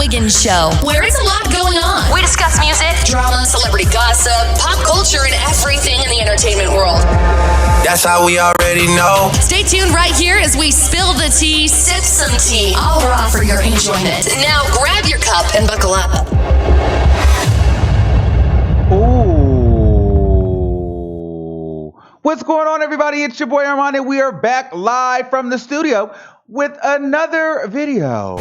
Wiggins Show, where it's a lot going on. We discuss music, drama, celebrity gossip, pop culture, and everything in the entertainment world. That's how we already know. Stay tuned right here as we spill the tea, sip some tea, all raw for your enjoyment. Now grab your cup and buckle up. Ooh. What's going on, everybody? It's your boy Armand, and we are back live from the studio with another video.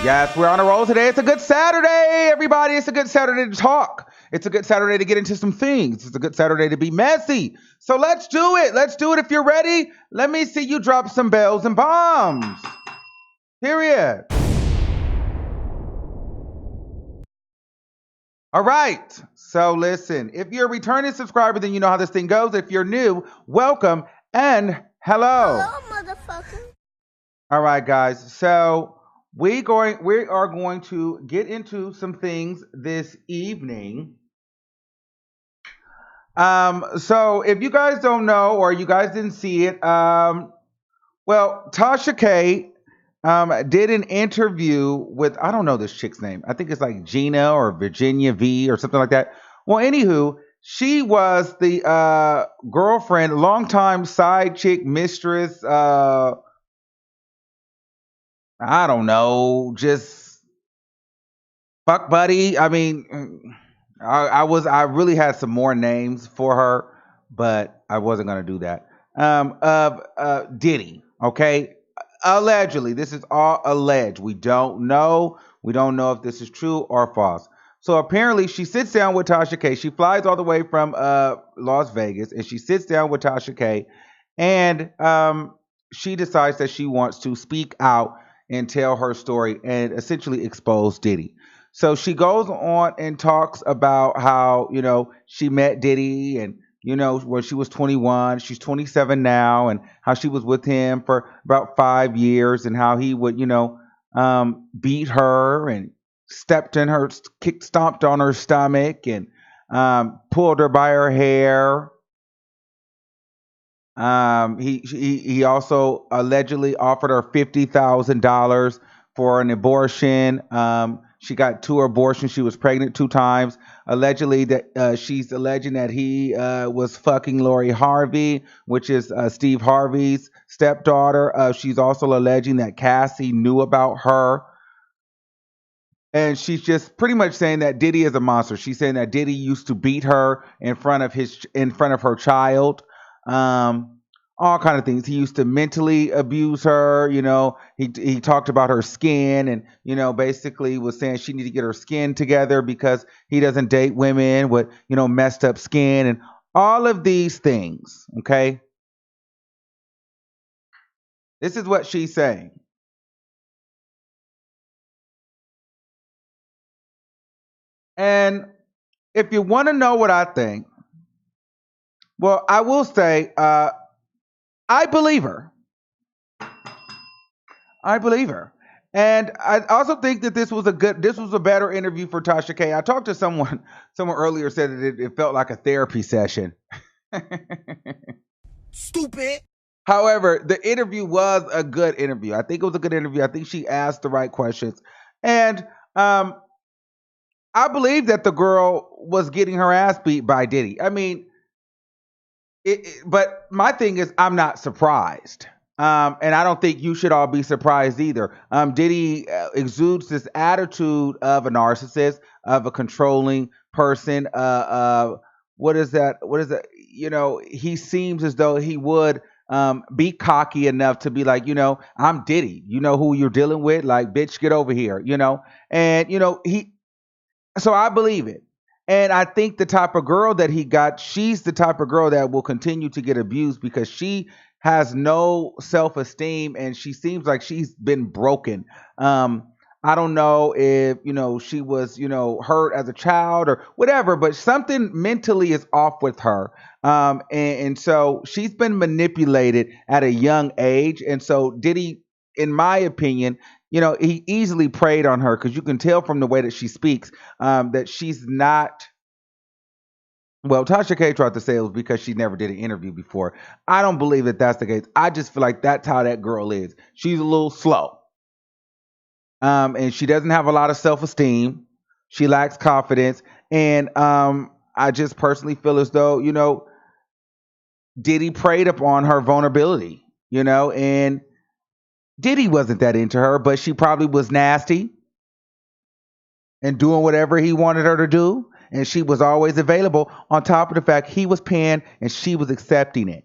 Yes, we're on a roll today. It's a good Saturday, everybody. It's a good Saturday to talk. It's a good Saturday to get into some things. It's a good Saturday to be messy. So let's do it. Let's do it. If you're ready, let me see you drop some bells and bombs. Period. All right. So listen, if you're a returning subscriber, then you know how this thing goes. If you're new, welcome and hello. Hello, motherfucker. All right, guys. So we are going to get into some things this evening. So if you guys don't know or you guys didn't see it, well, Tasha K did an interview with, I don't know this chick's name. I think it's like Gina or Virginia V or something like that. Well, anywho, she was the girlfriend, longtime side chick, mistress, I don't know, just fuck buddy. I mean, I really had some more names for her, but I wasn't gonna do that. Of Diddy, okay? Allegedly, this is all alleged. We don't know. We don't know if this is true or false. So apparently, she sits down with Tasha K. She flies all the way from Las Vegas, and she sits down with Tasha K. And she decides that she wants to speak out and tell her story and essentially expose Diddy. So she goes on and talks about how, you know, she met Diddy and, you know, when she was 21, she's 27 now, and how she was with him for about 5 years and how he would, you know, beat her and stomped on her stomach and pulled her by her hair. He also allegedly offered her $50,000 for an abortion. She got 2 abortions. She was pregnant 2 times. Allegedly that she's alleging that he was fucking Lori Harvey, which is Steve Harvey's stepdaughter. She's also alleging that Cassie knew about her. And she's just pretty much saying that Diddy is a monster. She's saying that Diddy used to beat her in front of her child. All kind of things. He used to mentally abuse her. You know, he talked about her skin and, you know, basically was saying she needed to get her skin together because he doesn't date women with, you know, messed up skin and all of these things. Okay. This is what she's saying. And if you want to know what I think, well, I will say, I believe her. I believe her. And I also think that this was a better interview for Tasha K. I talked to someone earlier said that it felt like a therapy session. Stupid. However, the interview was a good interview. I think it was a good interview. I think she asked the right questions. And I believe that the girl was getting her ass beat by Diddy. I mean, but my thing is, I'm not surprised. And I don't think you should all be surprised either. Diddy exudes this attitude of a narcissist, of a controlling person. What is that? You know, he seems as though he would be cocky enough to be like, you know, I'm Diddy. You know who you're dealing with? Like, bitch, get over here, you know? And, you know, so I believe it. And I think the type of girl that he got, she's the type of girl that will continue to get abused because she has no self-esteem and she seems like she's been broken. I don't know if, you know, she was, you know, hurt as a child or whatever, but something mentally is off with her. And so she's been manipulated at a young age. And so Diddy, in my opinion, you know, he easily preyed on her because you can tell from the way that she speaks that she's not. Well, Tasha K tried to say it was because she never did an interview before. I don't believe that that's the case. I just feel like that's how that girl is. She's a little slow. And she doesn't have a lot of self-esteem. She lacks confidence, and I just personally feel as though Diddy preyed upon her vulnerability, and Diddy wasn't that into her, but she probably was nasty and doing whatever he wanted her to do, and she was always available. On top of the fact he was paying and she was accepting it.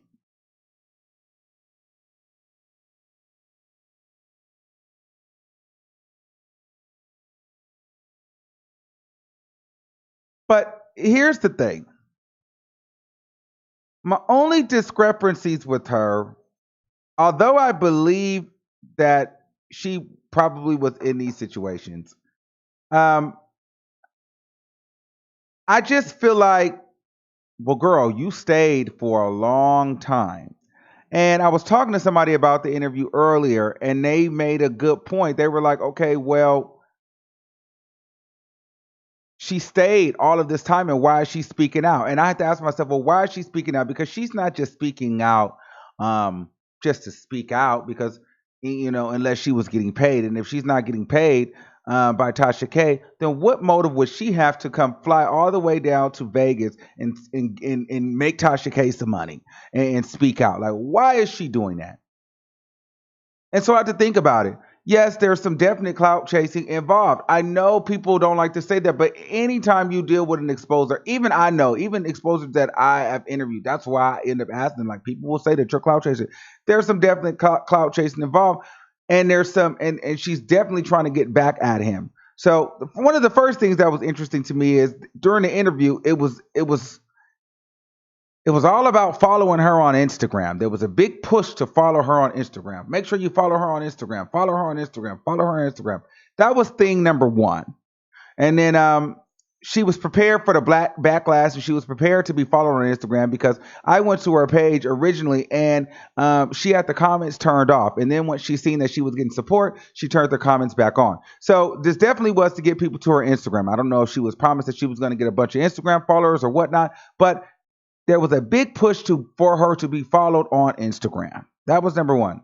But here's the thing. My only discrepancies with her, although I believe that she probably was in these situations, um, I just feel like, well, girl, you stayed for a long time. And I was talking to somebody about the interview earlier, and they made a good point. They were like, okay, well, she stayed all of this time, and why is she speaking out? And I had to ask myself, well, why is she speaking out? Because she's not just speaking out just to speak out, because unless she was getting paid, and if she's not getting paid by Tasha K, then what motive would she have to come fly all the way down to Vegas and make Tasha K some money and speak out? Like, why is she doing that? And so I had to think about it. Yes, there's some definite clout chasing involved. I know people don't like to say that, but anytime you deal with an exposer, even I know, even exposers that I have interviewed, that's why I end up asking. Like, people will say that you're clout chasing. There's some definite clout chasing involved, and there's some, and she's definitely trying to get back at him. So one of the first things that was interesting to me is during the interview, it was all about following her on Instagram. There was a big push to follow her on Instagram. Make sure you follow her on Instagram. Follow her on Instagram. Follow her on Instagram. That was thing number one. And then she was prepared for the black backlash, and she was prepared to be followed on Instagram, because I went to her page originally, and she had the comments turned off. And then once she seen that she was getting support, she turned the comments back on. So this definitely was to get people to her Instagram. I don't know if she was promised that she was going to get a bunch of Instagram followers or whatnot, but there was a big push for her to be followed on Instagram. That was number one.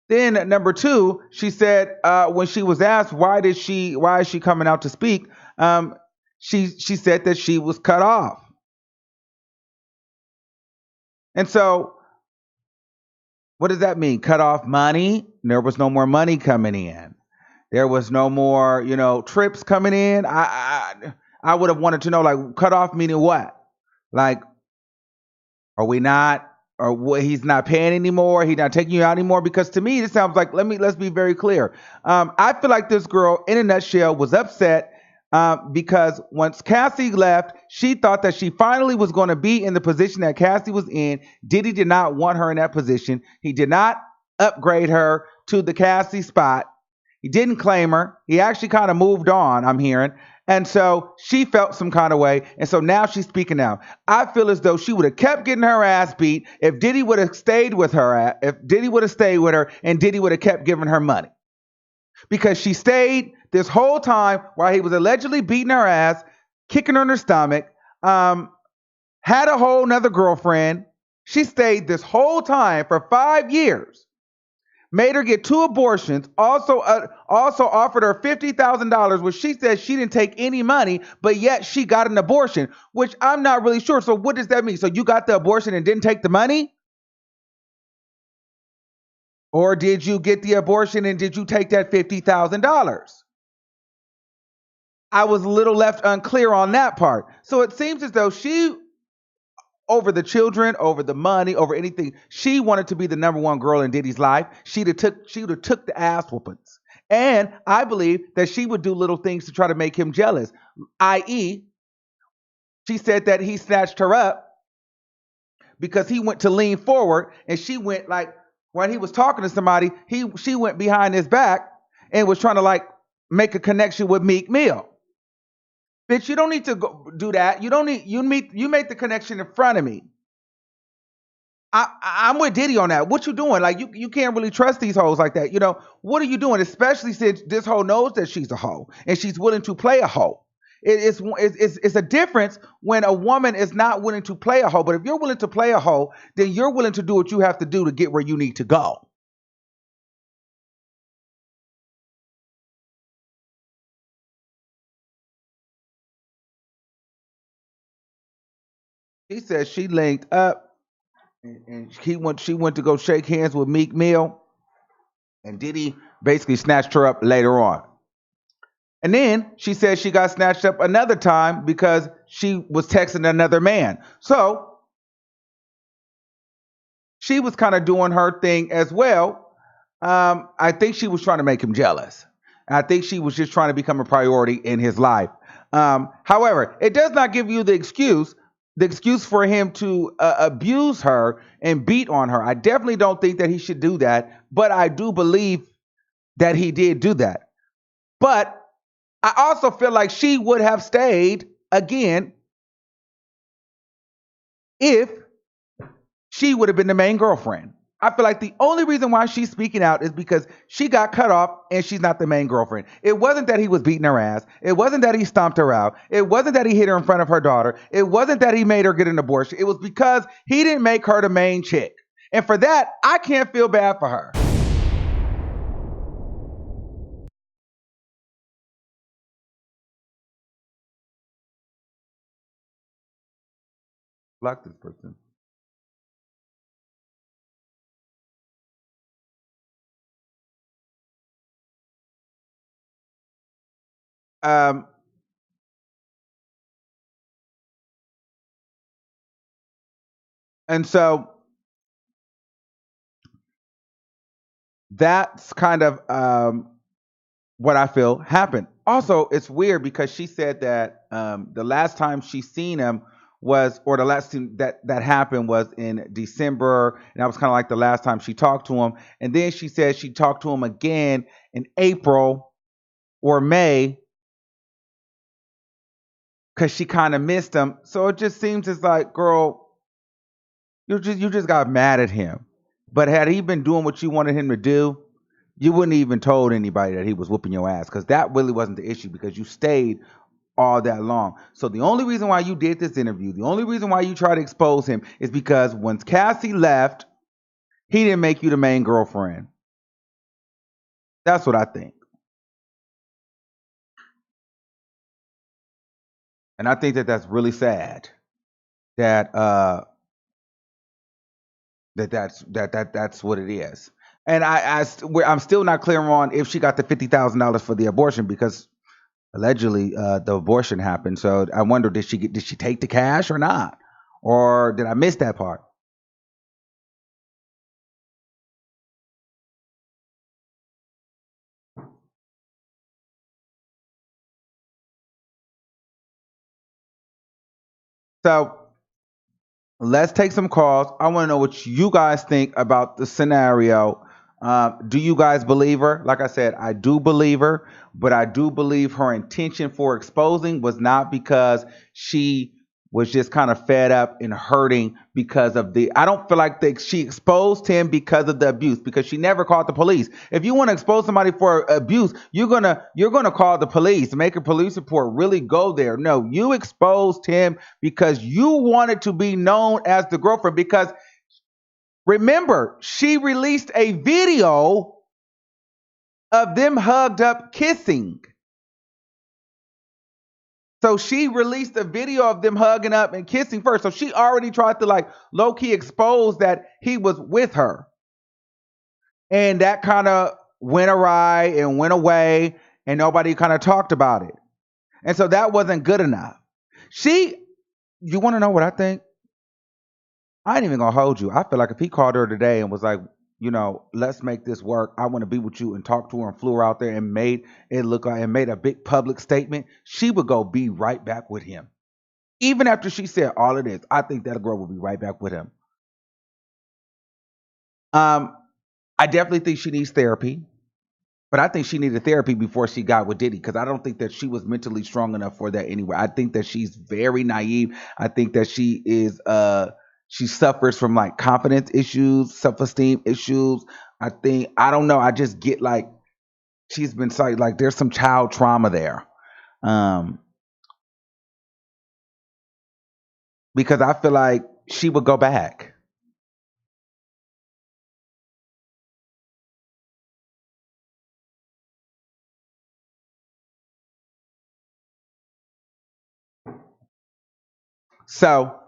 Then number two, she said when she was asked why is she coming out to speak, she said that she was cut off. And so, what does that mean? Cut off money? There was no more money coming in. There was no more, trips coming in. I would have wanted to know, like, cut off meaning what? Like, are we not, or what, he's not paying anymore? He's not taking you out anymore? Because to me, it sounds like, let's be very clear. I feel like this girl, in a nutshell, was upset because once Cassie left, she thought that she finally was going to be in the position that Cassie was in. Diddy did not want her in that position. He did not upgrade her to the Cassie spot. He didn't claim her. He actually kind of moved on, I'm hearing. And so she felt some kind of way. And so now she's speaking out. I feel as though she would have kept getting her ass beat if Diddy would have stayed with her, and Diddy would have kept giving her money. Because she stayed this whole time while he was allegedly beating her ass, kicking her in her stomach, had a whole nother girlfriend. She stayed this whole time for 5 years. Made her get 2 abortions, also offered her $50,000, which she said she didn't take any money, but yet she got an abortion, which I'm not really sure. So what does that mean? So you got the abortion and didn't take the money? Or did you get the abortion and did you take that $50,000? I was a little left unclear on that part. So it seems as though she, over the children, over the money, over anything, she wanted to be the number one girl in Diddy's life. She would have took the ass whoopings. And I believe that she would do little things to try to make him jealous. I.e., she said that he snatched her up because he went to lean forward, and she went, like, when he was talking to somebody, she went behind his back and was trying to, like, make a connection with Meek Mill. Bitch, you don't need to do that. You make the connection in front of me. I'm with Diddy on that. What you doing? Like, you can't really trust these hoes like that. What are you doing? Especially since this hoe knows that she's a hoe and she's willing to play a hoe. It's a difference when a woman is not willing to play a hoe. But if you're willing to play a hoe, then you're willing to do what you have to do to get where you need to go. She said she linked up and she went to go shake hands with Meek Mill, and Diddy basically snatched her up later on. And then she said she got snatched up another time because she was texting another man. So she was kind of doing her thing as well. I think she was trying to make him jealous. I think she was just trying to become a priority in his life. However, it does not give you the excuse for him to abuse her and beat on her. I definitely don't think that he should do that, but I do believe that he did do that. But I also feel like she would have stayed again if she would have been the main girlfriend. I feel like the only reason why she's speaking out is because she got cut off and she's not the main girlfriend. It wasn't that he was beating her ass. It wasn't that he stomped her out. It wasn't that he hit her in front of her daughter. It wasn't that he made her get an abortion. It was because he didn't make her the main chick. And for that, I can't feel bad for her. Block this person. Um, and so that's kind of what I feel happened. Also, it's weird because she said that the last time she seen him was, or the last thing that happened was in December, and that was kind of like the last time she talked to him. And then she said she talked to him again in April or May because she kind of missed him. So it just seems it's like, girl, you just got mad at him. But had he been doing what you wanted him to do, you wouldn't even told anybody that he was whooping your ass because that really wasn't the issue because you stayed all that long. So the only reason why you did this interview, the only reason why you tried to expose him is because once Cassie left, he didn't make you the main girlfriend. That's what I think. And I think that that's really sad that that's what it is. And I'm still not clear on if she got the $50,000 for the abortion because allegedly the abortion happened. So I wonder, did she take the cash or not, or did I miss that part? So let's take some calls. I want to know what you guys think about the scenario. Do you guys believe her? Like I said, I do believe her, but I do believe her intention for exposing was not because she was just kind of fed up and hurting because of the. I don't feel like she exposed him because of the abuse because she never called the police. If you want to expose somebody for abuse, you're gonna call the police, make a police report, really go there. No, you exposed him because you wanted to be known as the girlfriend because remember, she released a video of them hugged up kissing. So she released a video of them hugging up and kissing first. So she already tried to like low key expose that he was with her. And that kind of went awry and went away and nobody kind of talked about it. And so that wasn't good enough. You want to know what I think? I ain't even gonna hold you. I feel like if he called her today and was like, let's make this work. I want to be with you and talk to her and flew her out there and made it look like and made a big public statement, she would go be right back with him. Even after she said all of this, I think that girl will be right back with him. Um, I definitely think she needs therapy, but I think she needed therapy before she got with Diddy because I don't think that she was mentally strong enough for that anyway. I think that she's very naive. I think that she suffers from like confidence issues, self-esteem issues. I don't know. I just get like she's been like there's some child trauma there. Um, because I feel like she would go back. So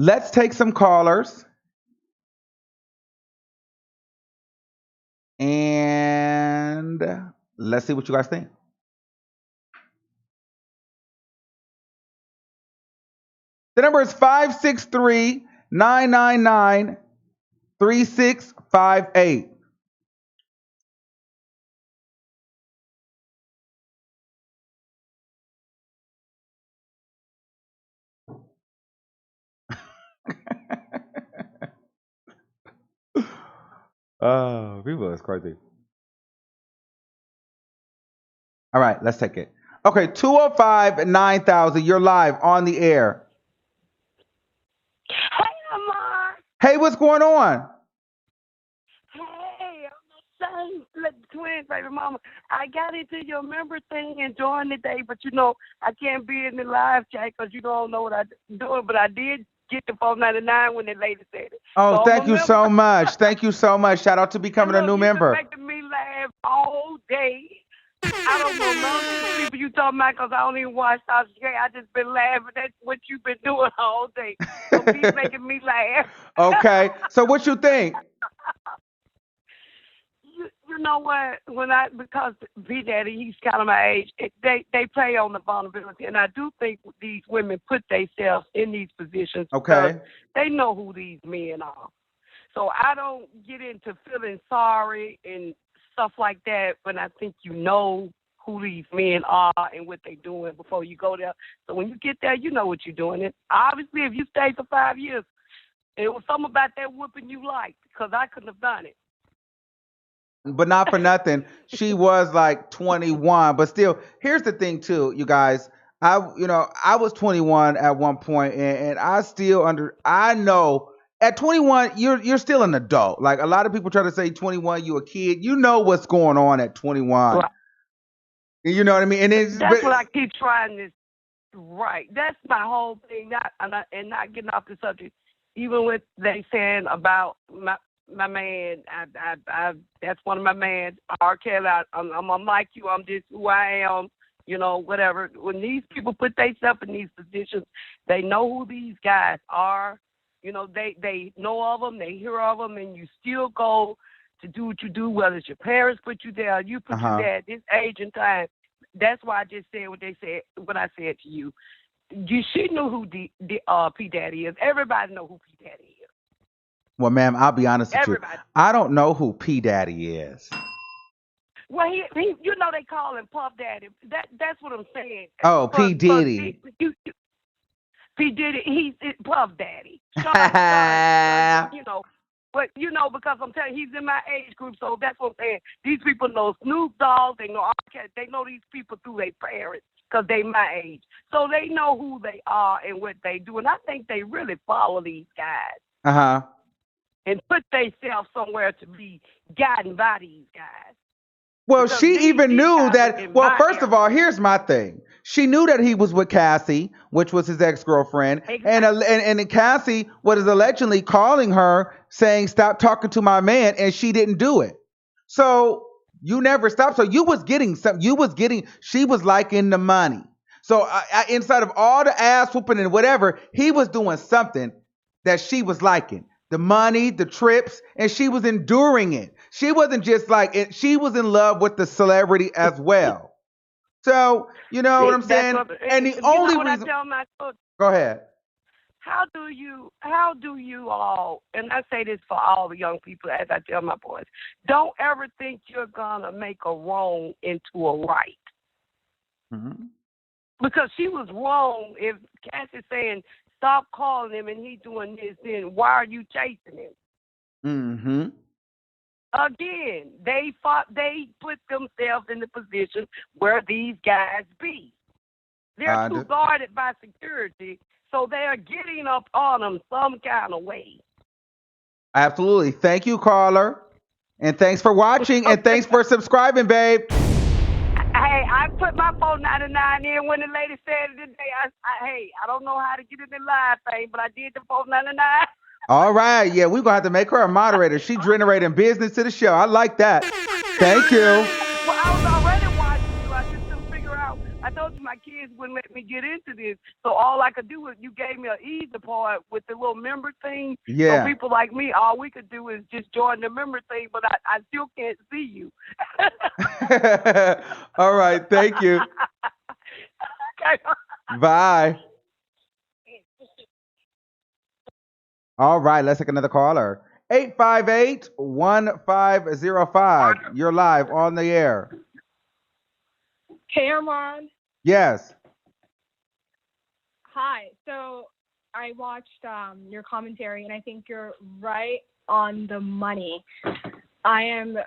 Let's take some callers and let's see what you guys think. The number is 563-999-3658. Oh, people is crazy. All right, let's take it. Okay, 205-9000. You're live on the air. Hey, Lamar. Hey, what's going on? Hey, I'm the same twin, baby mama. I got into your member thing and joined today, but I can't be in the live chat because you don't know what I'm doing. But I did get the $4.99 when the lady said it. Oh, So thank you so much. Thank you so much. Shout out to becoming a new member. You've been making me laugh all day. I don't know none of these people you talking about because I don't even watch South Street. I just been laughing. That's what you've been doing all day. So keep making me laugh. Okay. So what you think? You know what? Because B Daddy, he's kind of my age. They play on the vulnerability, and I do think these women put themselves in these positions. Okay. Because they know who these men are. So I don't get into feeling sorry and stuff like that when I think you know who these men are and what they're doing before you go there. So when you get there, you know what you're doing. And obviously, if you stay for 5 years, it was something about that whooping you liked because I couldn't have done it. But not for nothing, she was like 21. But still, here's the thing too, you guys. I was 21 at one point, and I still I know at 21 you're still an adult. Like a lot of people try to say 21, you a kid. You know what's going on at 21. Right. You know what I mean? And that's what I keep trying to. Right. That's my whole thing. Not getting off the subject. Even with they saying about my man, I that's one of my mans. R. Kelly, I'm like you. I'm just who I am. Whatever. When these people put themselves in these positions, they know who these guys are. They know of them, they hear of them, and you still go to do what you do, whether it's your parents put you there, you put you there at this age and time. That's why I just said what I said to you. She knew who P. Daddy is. Everybody know who P. Daddy is. Well, ma'am, I'll be honest with Everybody. you. I don't know who P. Daddy is. Well, he they call him Puff Daddy. That's what I'm saying. Oh, P. Diddy. P. Diddy, he's Puff Daddy. But because I'm telling you, he's in my age group, so that's what I'm saying. These people know Snoop Dogg, they know they know these people through their parents because they my age. So they know who they are and what they do. And I think they really follow these guys. And put themselves somewhere to be guided by these guys. Well, she even knew that. Well, first of all, here's my thing. She knew that he was with Cassie, which was his ex-girlfriend, exactly. and Cassie was allegedly calling her saying, "Stop talking to my man," and she didn't do it. So you never stopped. So you was getting some. She was liking the money. So inside of all the ass whooping and whatever, he was doing something that she was liking. The money, the trips, and she was enduring it. She wasn't just like, she was in love with the celebrity as well. So, you know what I'm saying? And the only reason... I tell my children, go ahead. How do you all, and I say this for all the young people as I tell my boys, don't ever think you're going to make a wrong into a right. Mm-hmm. Because she was wrong. If Cassie's saying, stop calling him and he's doing this, then why are you chasing him? Mm-hmm. Again, they put themselves in the position where these guys be. They're too guarded by security, so they are getting up on them some kind of way. Absolutely. Thank you, caller. And thanks for watching, and thanks for subscribing, babe. Hey, I put my $4.99 in when the lady said it today. I don't know how to get in the live thing, but I did the $4.99. All right. Yeah, we're going to have to make her a moderator. She's generating business to the show. I like that. Thank you. Well, I was already watching you. I just couldn't figure out. I told you my kids wouldn't let me get into this. So all I could do was you gave me an easy part with the little member thing. Yeah. So people like me, all we could do is just join the member thing, but I still can't see you. All right. Thank you. Okay. Bye. All right. Let's take another caller. 858-1505. You're live on the air. Hey, Armand. Yes. Hi. So I watched your commentary, and I think you're right on the money. I am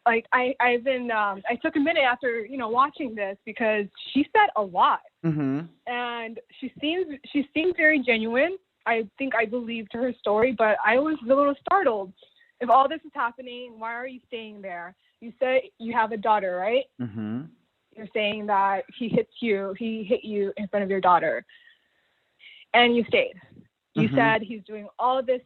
like I've been I took a minute after watching this because she said a lot, and she seems very genuine. I think I believed her story, but I was a little startled. If all this is happening, why are you staying there? You said you have a daughter, right? You're saying that he hit you in front of your daughter, and you stayed. You said he's doing all this.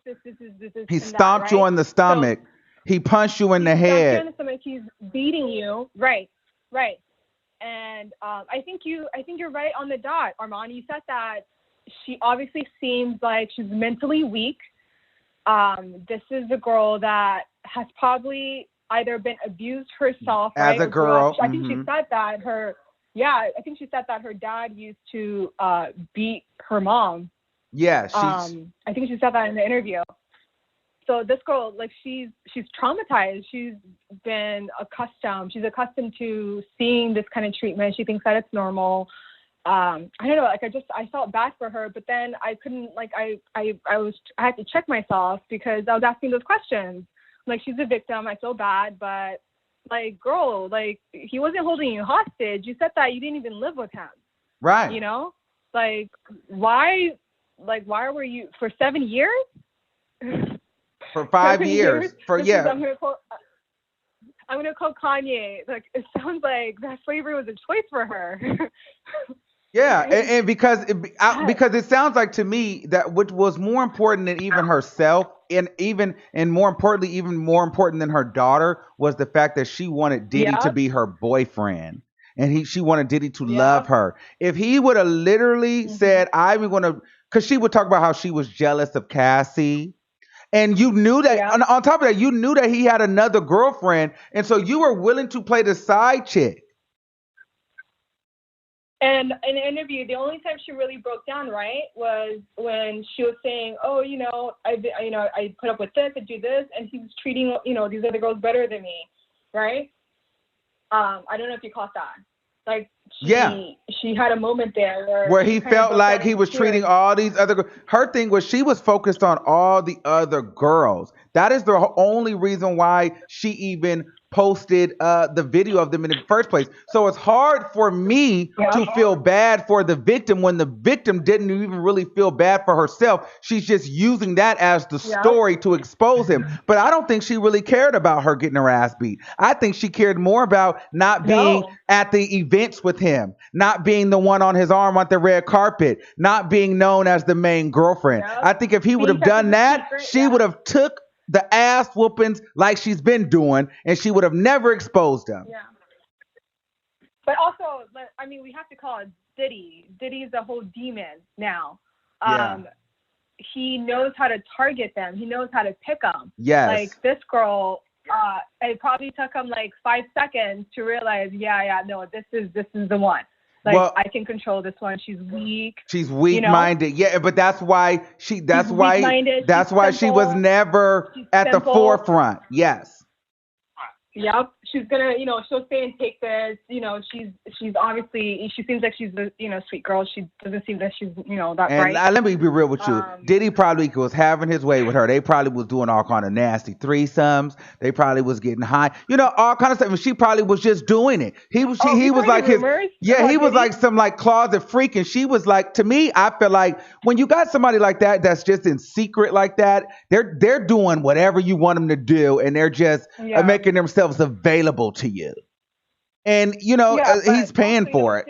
He stomped you in the stomach. So, he punched you in the head. You in the stomach. He's beating you. Right. And I think you're right on the dot, Armand. You said that she obviously seems like she's mentally weak. This is a girl that has probably either been abused herself, as right? a girl. I think she said that I think she said that her dad used to beat her mom. Yeah, I think she said that in the interview. So this girl, like, she's traumatized. She's accustomed to seeing this kind of treatment. She thinks that it's normal. I don't know, like I felt bad for her, but then I couldn't, like, I had to check myself because I was asking those questions. Like, she's a victim, I feel bad, but like, girl, like, he wasn't holding you hostage. You said that you didn't even live with him. Right. Like, why were you for 7 years? For 5 years. I'm gonna quote Kanye. Like, it sounds like that slavery was a choice for her. Yeah, and because it sounds like to me that what was more important than even herself, and more important than her daughter, was the fact that she wanted Diddy to be her boyfriend, and she wanted Diddy to love her. If he would have literally said, "I'm gonna," because she would talk about how she was jealous of Cassie. And you knew that, on top of that, you knew that he had another girlfriend. And so you were willing to play the side chick. And in the interview, the only time she really broke down, right, was when she was saying, "Oh, I put up with this, I do this," and he was treating, these other girls better than me, right? I don't know if you caught that. Like, she had a moment there where he felt like he was treating all these other girls. Her thing was she was focused on all the other girls. That is the only reason why she even posted the video of them in the first place. So it's hard for me to feel bad for the victim when the victim didn't even really feel bad for herself. She's just using that as the story to expose him. But I don't think she really cared about her getting her ass beat. I think she cared more about not being at the events with him, not being the one on his arm on the red carpet, not being known as the main girlfriend. I think if he would have done that, she would have took the ass whoopings like she's been doing, and she would have never exposed him. Yeah. But also, I mean, we have to call it Diddy. Diddy's a whole demon now. He knows how to target them. He knows how to pick them. Yes. Like, this girl, it probably took him like 5 seconds to realize, no, this is the one. Like, I can control this one. She's weak. She's weak-minded. Yeah, but that's why she was never at the forefront. Yes. Yep. She's gonna, she'll stay and take this. She's obviously, she seems like she's a, sweet girl. She doesn't seem that she's, that bright. And let me be real with you. Diddy probably was having his way with her. They probably was doing all kind of nasty threesomes. They probably was getting high, all kind of stuff. And she probably was just doing it. He was like he was like some like closet freak. And she was like, to me, I feel like when you got somebody like that, that's just in secret like that, they're doing whatever you want them to do. And they're just making themselves available to you. And, he's paying for it.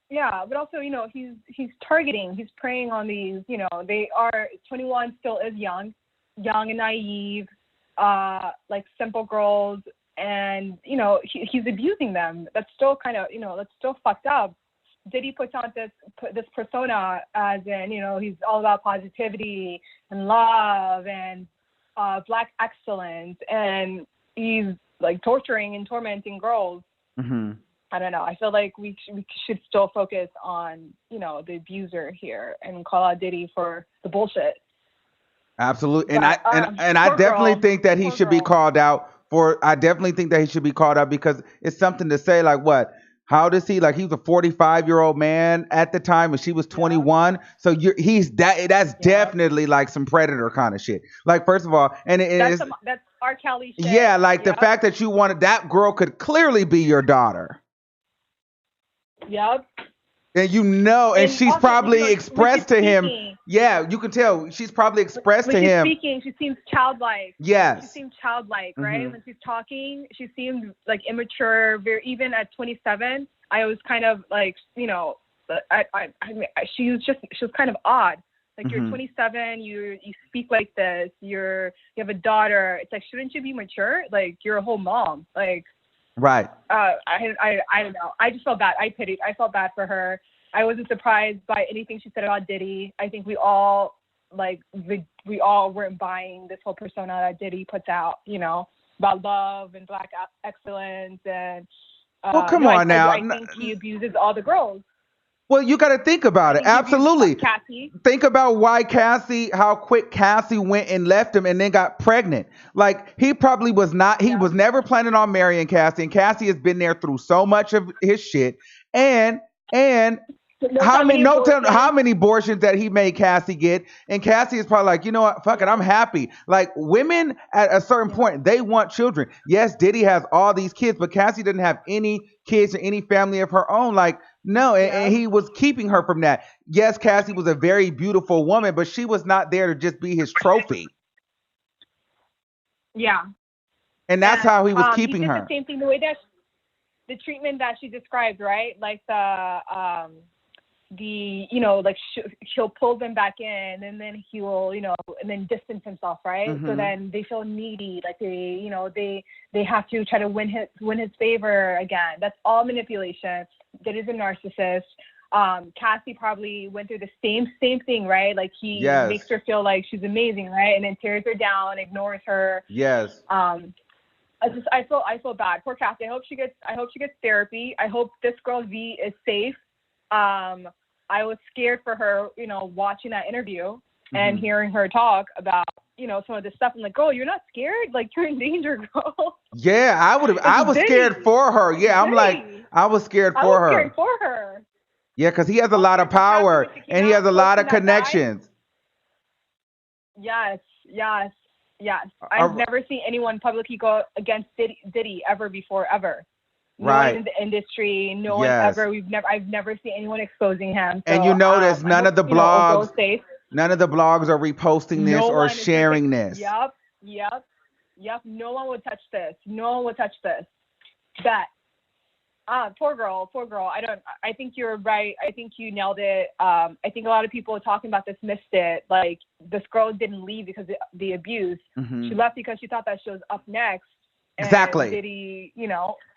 Yeah, but also, he's targeting, he's preying on these, they are, 21 still is young and naive, like simple girls, and he's abusing them. That's still kind of that's still fucked up. Diddy puts on this persona as in he's all about positivity and love and black excellence, and he's like torturing and tormenting girls. Mm-hmm. I don't know. I feel like we should still focus on the abuser here and call out Diddy for the bullshit. Absolutely, But, I definitely think that he should be called out for. I definitely think that he should be called out because it's something to say. Like what? How does he? Like he was a 45-year-old man at the time, and she was 21. So he's that. That's definitely like some predator kind of shit. Like first of all, and that's R. Kelly shit. Yeah, like the fact that you wanted that girl could clearly be your daughter. Yep. And and she's also, probably expressed to him. Speaking, yeah, you can tell she's probably expressed to him. Speaking, she seems childlike. Yes. She seems childlike, right? Mm-hmm. When she's talking, she seems like immature. Even at 27, I was kind of like, she was kind of odd. Like Mm-hmm. you're 27, you speak like this. You have a daughter. It's like, shouldn't you be mature? Like you're a whole mom. Like. Right. I don't know. I just felt bad. I felt bad for her. I wasn't surprised by anything she said about Diddy. I think we all weren't buying this whole persona that Diddy puts out, about love and black excellence and. Well, come on now. I think he abuses all the girls. Well, you got to think about it. Absolutely. Cassie. Think about how quick Cassie went and left him and then got pregnant. Like he probably was was never planning on marrying Cassie, and Cassie has been there through so much of his shit. And how many abortions that he made Cassie get? And Cassie is probably like, you know what? Fuck it, I'm happy. Like women at a certain point, they want children. Yes, Diddy has all these kids, but Cassie didn't have any kids or any family of her own. Like, no, and he was keeping her from that. Yes, Cassie was a very beautiful woman, but she was not there to just be his trophy. Yeah. And that's how he was keeping her. The same thing, the way that the treatment that she described, right? Like he'll pull them back in, and then he will, and then distance himself, right? Mm-hmm. So then they feel needy, like they have to try to win his favor again. That's all manipulation. That is a narcissist. Cassie probably went through the same thing, right? Like he makes her feel like she's amazing, right? And then tears her down, ignores her. Yes. I feel bad. Poor Cassie. I hope she gets therapy. I hope this girl V is safe. I was scared for her, watching that interview and hearing her talk about, some of this stuff. I'm like, oh, you're not scared? Like you're in danger, girl. Yeah, I was scared for her. Yeah, I'm like, I was scared for her. Scared for her. Yeah, because he has a lot of power and he has a lot of connections. Yes. I've never seen anyone publicly go against Diddy ever before, ever. No one in the industry, no one ever. I've never seen anyone exposing him. So, and you notice none of the blogs are reposting this or sharing this. Yep. No one would touch this. That. Poor girl. I think you're right. I think you nailed it. I think a lot of people talking about this missed it. Like this girl didn't leave because of the abuse. Mm-hmm. She left because she thought that she was up next. Exactly. Diddy,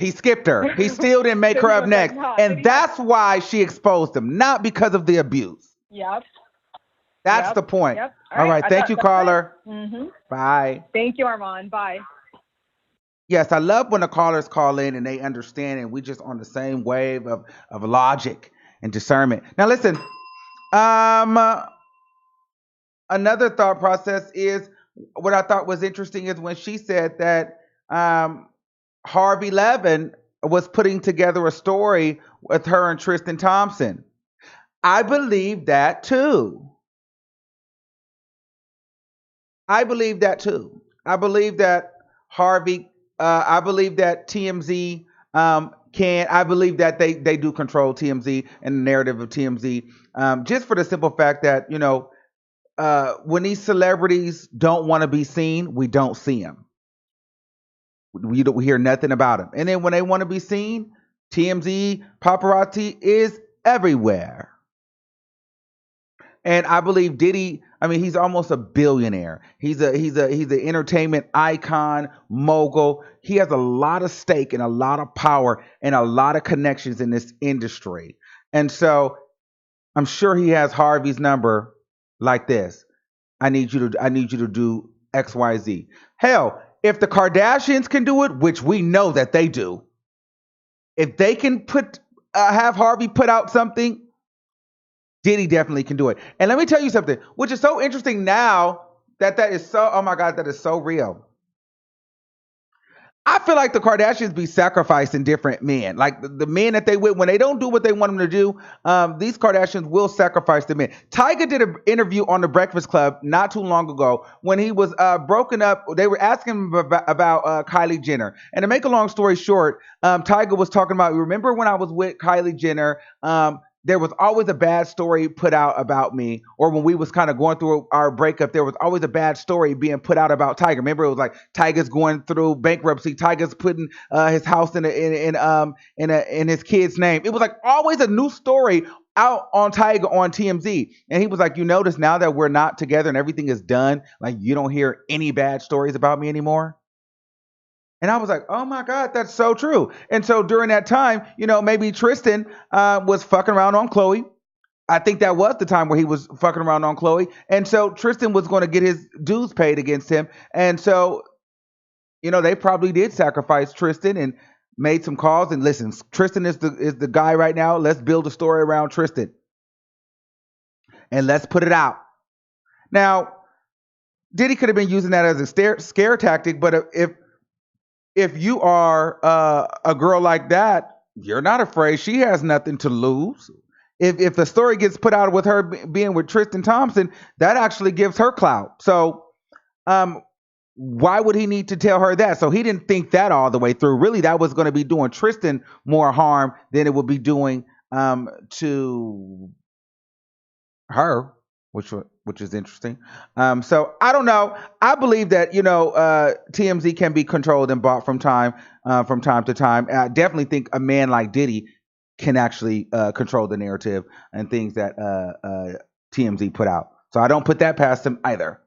he skipped her. He still didn't make her up next. And that's why she exposed him, not because of the abuse. Yep. That's the point. Yep. All right. Thank you, caller. Mm-hmm. Bye. Thank you, Armand. Bye. Yes, I love when the callers call in and they understand and we just on the same wave of logic and discernment. Now listen, another thought process is what I thought was interesting is when she said that Harvey Levin was putting together a story with her and Tristan Thompson. I believe that too. I believe that Harvey, I believe that TMZ I believe that they do control TMZ and the narrative of TMZ, just for the simple fact that, when these celebrities don't want to be seen, we don't see them. We hear nothing about them. And then when they want to be seen, TMZ paparazzi is everywhere. And I believe Diddy, I mean, he's almost a billionaire. He's an entertainment icon, mogul. He has a lot of stake and a lot of power and a lot of connections in this industry. And so I'm sure he has Harvey's number like this. I need you to do XYZ. Hell, if the Kardashians can do it, which we know that they do, if they can have Harvey put out something, Diddy definitely can do it. And let me tell you something, which is so interesting now that is so, oh my God, that is so real. I feel like the Kardashians be sacrificing different men. Like the men that they with, when they don't do what they want them to do, these Kardashians will sacrifice the men. Tyga did an interview on The Breakfast Club not too long ago when he was broken up. They were asking him about Kylie Jenner. And to make a long story short, Tyga was talking about, remember when I was with Kylie Jenner, there was always a bad story put out about me, or when we was kind of going through our breakup, there was always a bad story being put out about Tyga. Remember, it was like Tyga's going through bankruptcy, Tyga's putting his house in his kid's name. It was like always a new story out on Tyga on TMZ, and he was like, "You notice now that we're not together and everything is done, like you don't hear any bad stories about me anymore." And I was like, oh my God, that's so true. And so during that time, maybe Tristan was fucking around on Khloe. I think that was the time where he was fucking around on Khloe. And so Tristan was going to get his dues paid against him. And so, they probably did sacrifice Tristan and made some calls. And listen, Tristan is the guy right now. Let's build a story around Tristan. And let's put it out. Now, Diddy could have been using that as a scare tactic, but if you are a girl like that, you're not afraid. She has nothing to lose. If the story gets put out with her being with Tristan Thompson, that actually gives her clout. So why would he need to tell her that? So he didn't think that all the way through. Really, that was going to be doing Tristan more harm than it would be doing to her, which is interesting. So I don't know. I believe that TMZ can be controlled and bought from time to time. And I definitely think a man like Diddy can actually control the narrative and things that TMZ put out. So I don't put that past him either.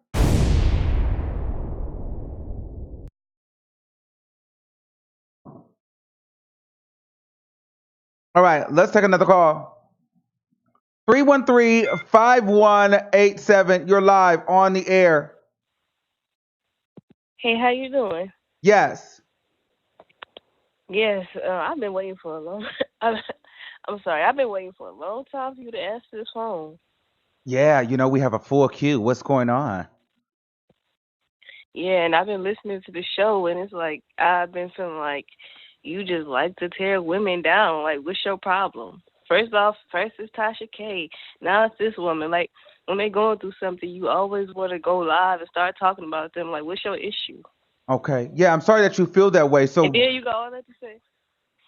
All right, let's take another call. 313-5187. You're live on the air. Hey, how you doing? Yes. Yes, I've been waiting for a long. I'm sorry, I've been waiting for a long time for you to answer this phone. Yeah, we have a full queue. What's going on? Yeah, and I've been listening to the show, and it's like I've been feeling like you just like to tear women down. Like, what's your problem? First it's Tasha K. Now it's this woman. Like, when they're going through something, you always want to go live and start talking about them. Like, what's your issue? Okay. Yeah, I'm sorry that you feel that way. So, and then you got all that to say.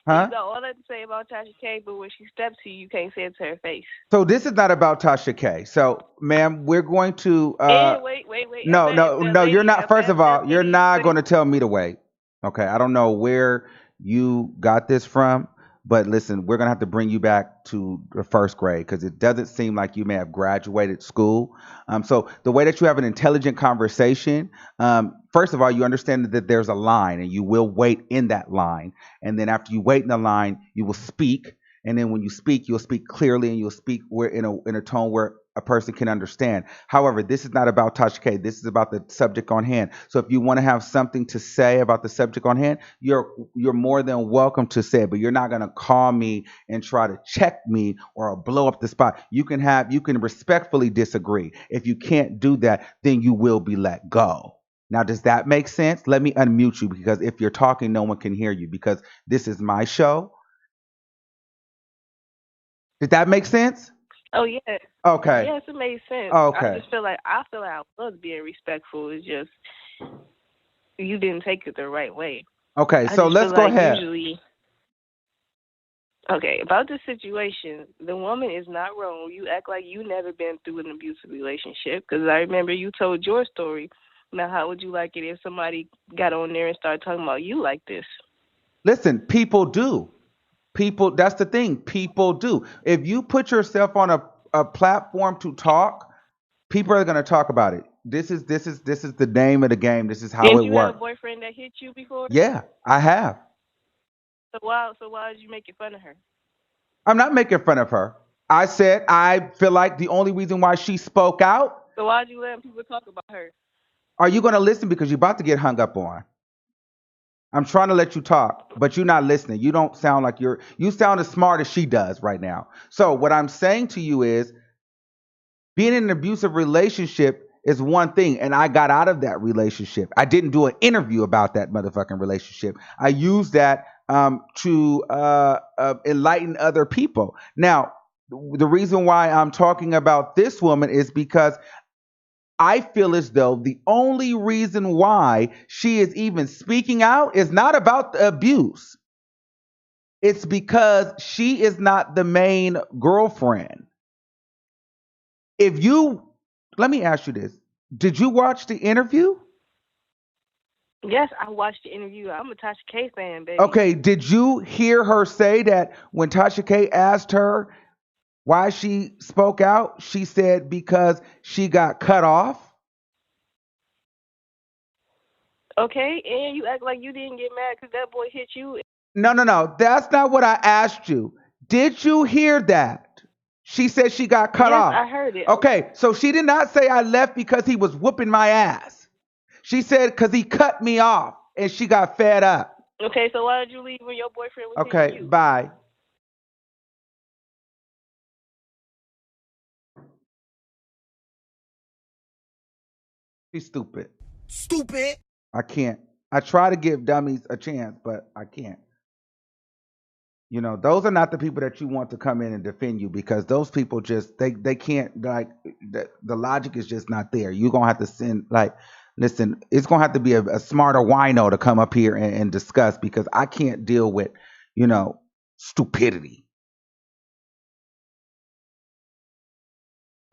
Huh? You got all that to say about Tasha K, but when she steps to you, you can't say it to her face. So this is not about Tasha K. So, ma'am, we're going to. Wait. No, you're not. First of all, you're not going to tell me to wait. Okay, I don't know where you got this from, but listen, we're going to have to bring you back to the first grade because it doesn't seem like you may have graduated school. So the way that you have an intelligent conversation, first of all, you understand that there's a line and you will wait in that line. And then after you wait in the line, you will speak. And then when you speak, you'll speak clearly and you'll speak in a tone where a person can understand. However, this is not about Tasha K. This is about the subject on hand. So if you want to have something to say about the subject on hand, you're more than welcome to say it, but you're not going to call me and try to check me or blow up the spot. You can respectfully disagree. If you can't do that, then you will be let go. Now, does that make sense? Let me unmute you because if you're talking, no one can hear you because this is my show. Did that make sense? Oh, yeah. Okay. Yes, it made sense. Okay. I feel like I was being respectful. It's just you didn't take it the right way. Okay, so let's go ahead. Okay, about this situation, the woman is not wrong. You act like you never been through an abusive relationship because I remember you told your story. Now, how would you like it if somebody got on there and started talking about you like this? Listen, people do. That's the thing. People do. If you put yourself on a platform to talk, people are gonna talk about it. This is the name of the game. This is how Didn't it you have a works. boyfriend that hit you before? Yeah, I have. So why did you making fun of her? I'm not making fun of her. I said I feel like the only reason why she spoke out. So why'd you let people talk about her? Are you gonna listen because you're about to get hung up on? I'm trying to let you talk, but you're not listening. You don't sound like you sound as smart as she does right now. So what I'm saying to you is being in an abusive relationship is one thing, and I got out of that relationship. I didn't do an interview about that motherfucking relationship. I used that to enlighten other people. Now, the reason why I'm talking about this woman is because I feel as though the only reason why she is even speaking out is not about the abuse. It's because she is not the main girlfriend. If you, let me ask you this. Did you watch the interview? Yes, I watched the interview. I'm a Tasha K fan, baby. Okay, did you hear her say that when Tasha K asked her why she spoke out, she said because she got cut off? Okay, and you act like you didn't get mad because that boy hit you. No. That's not what I asked you. Did you hear that? She said she got cut Yes, off. I heard it. Okay, so she did not say I left because he was whooping my ass. She said because he cut me off and she got fed up. Okay, so why did you leave when your boyfriend was hitting Okay, you? bye. She's stupid. Stupid. I can't. I try to give dummies a chance, but I can't. You know, those are not the people that you want to come in and defend you because those people just they can't like the logic is just not there. You're gonna have to send like listen, it's gonna have to be a smarter wino to come up here and discuss because I can't deal with, you know, stupidity.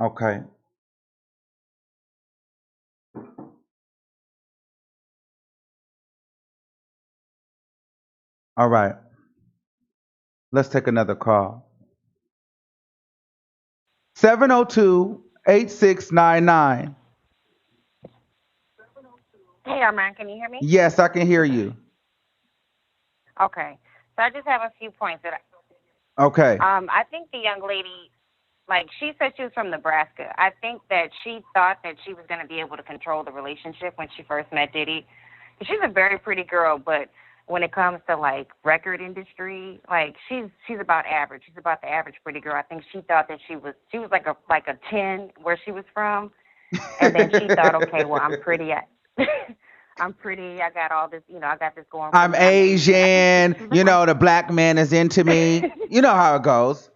Okay. All right. Let's take another call. 702-8699. Hey, Armand, can you hear me? Yes, I can hear you. Okay. So I just have a few points that Okay. I think the young lady, like she said she was from Nebraska. I think that she thought that she was going to be able to control the relationship when she first met Diddy. She's a very pretty girl, but when it comes to like record industry, like she's about average. She's about the average pretty girl. I think she thought that she was like a 10 where she was from, and then she thought, okay, well I'm pretty. I'm pretty. I got all this, I got this going for I'm me. I'm Asian. I think Asian. she was You like, know, the black man is into me. You know how it goes.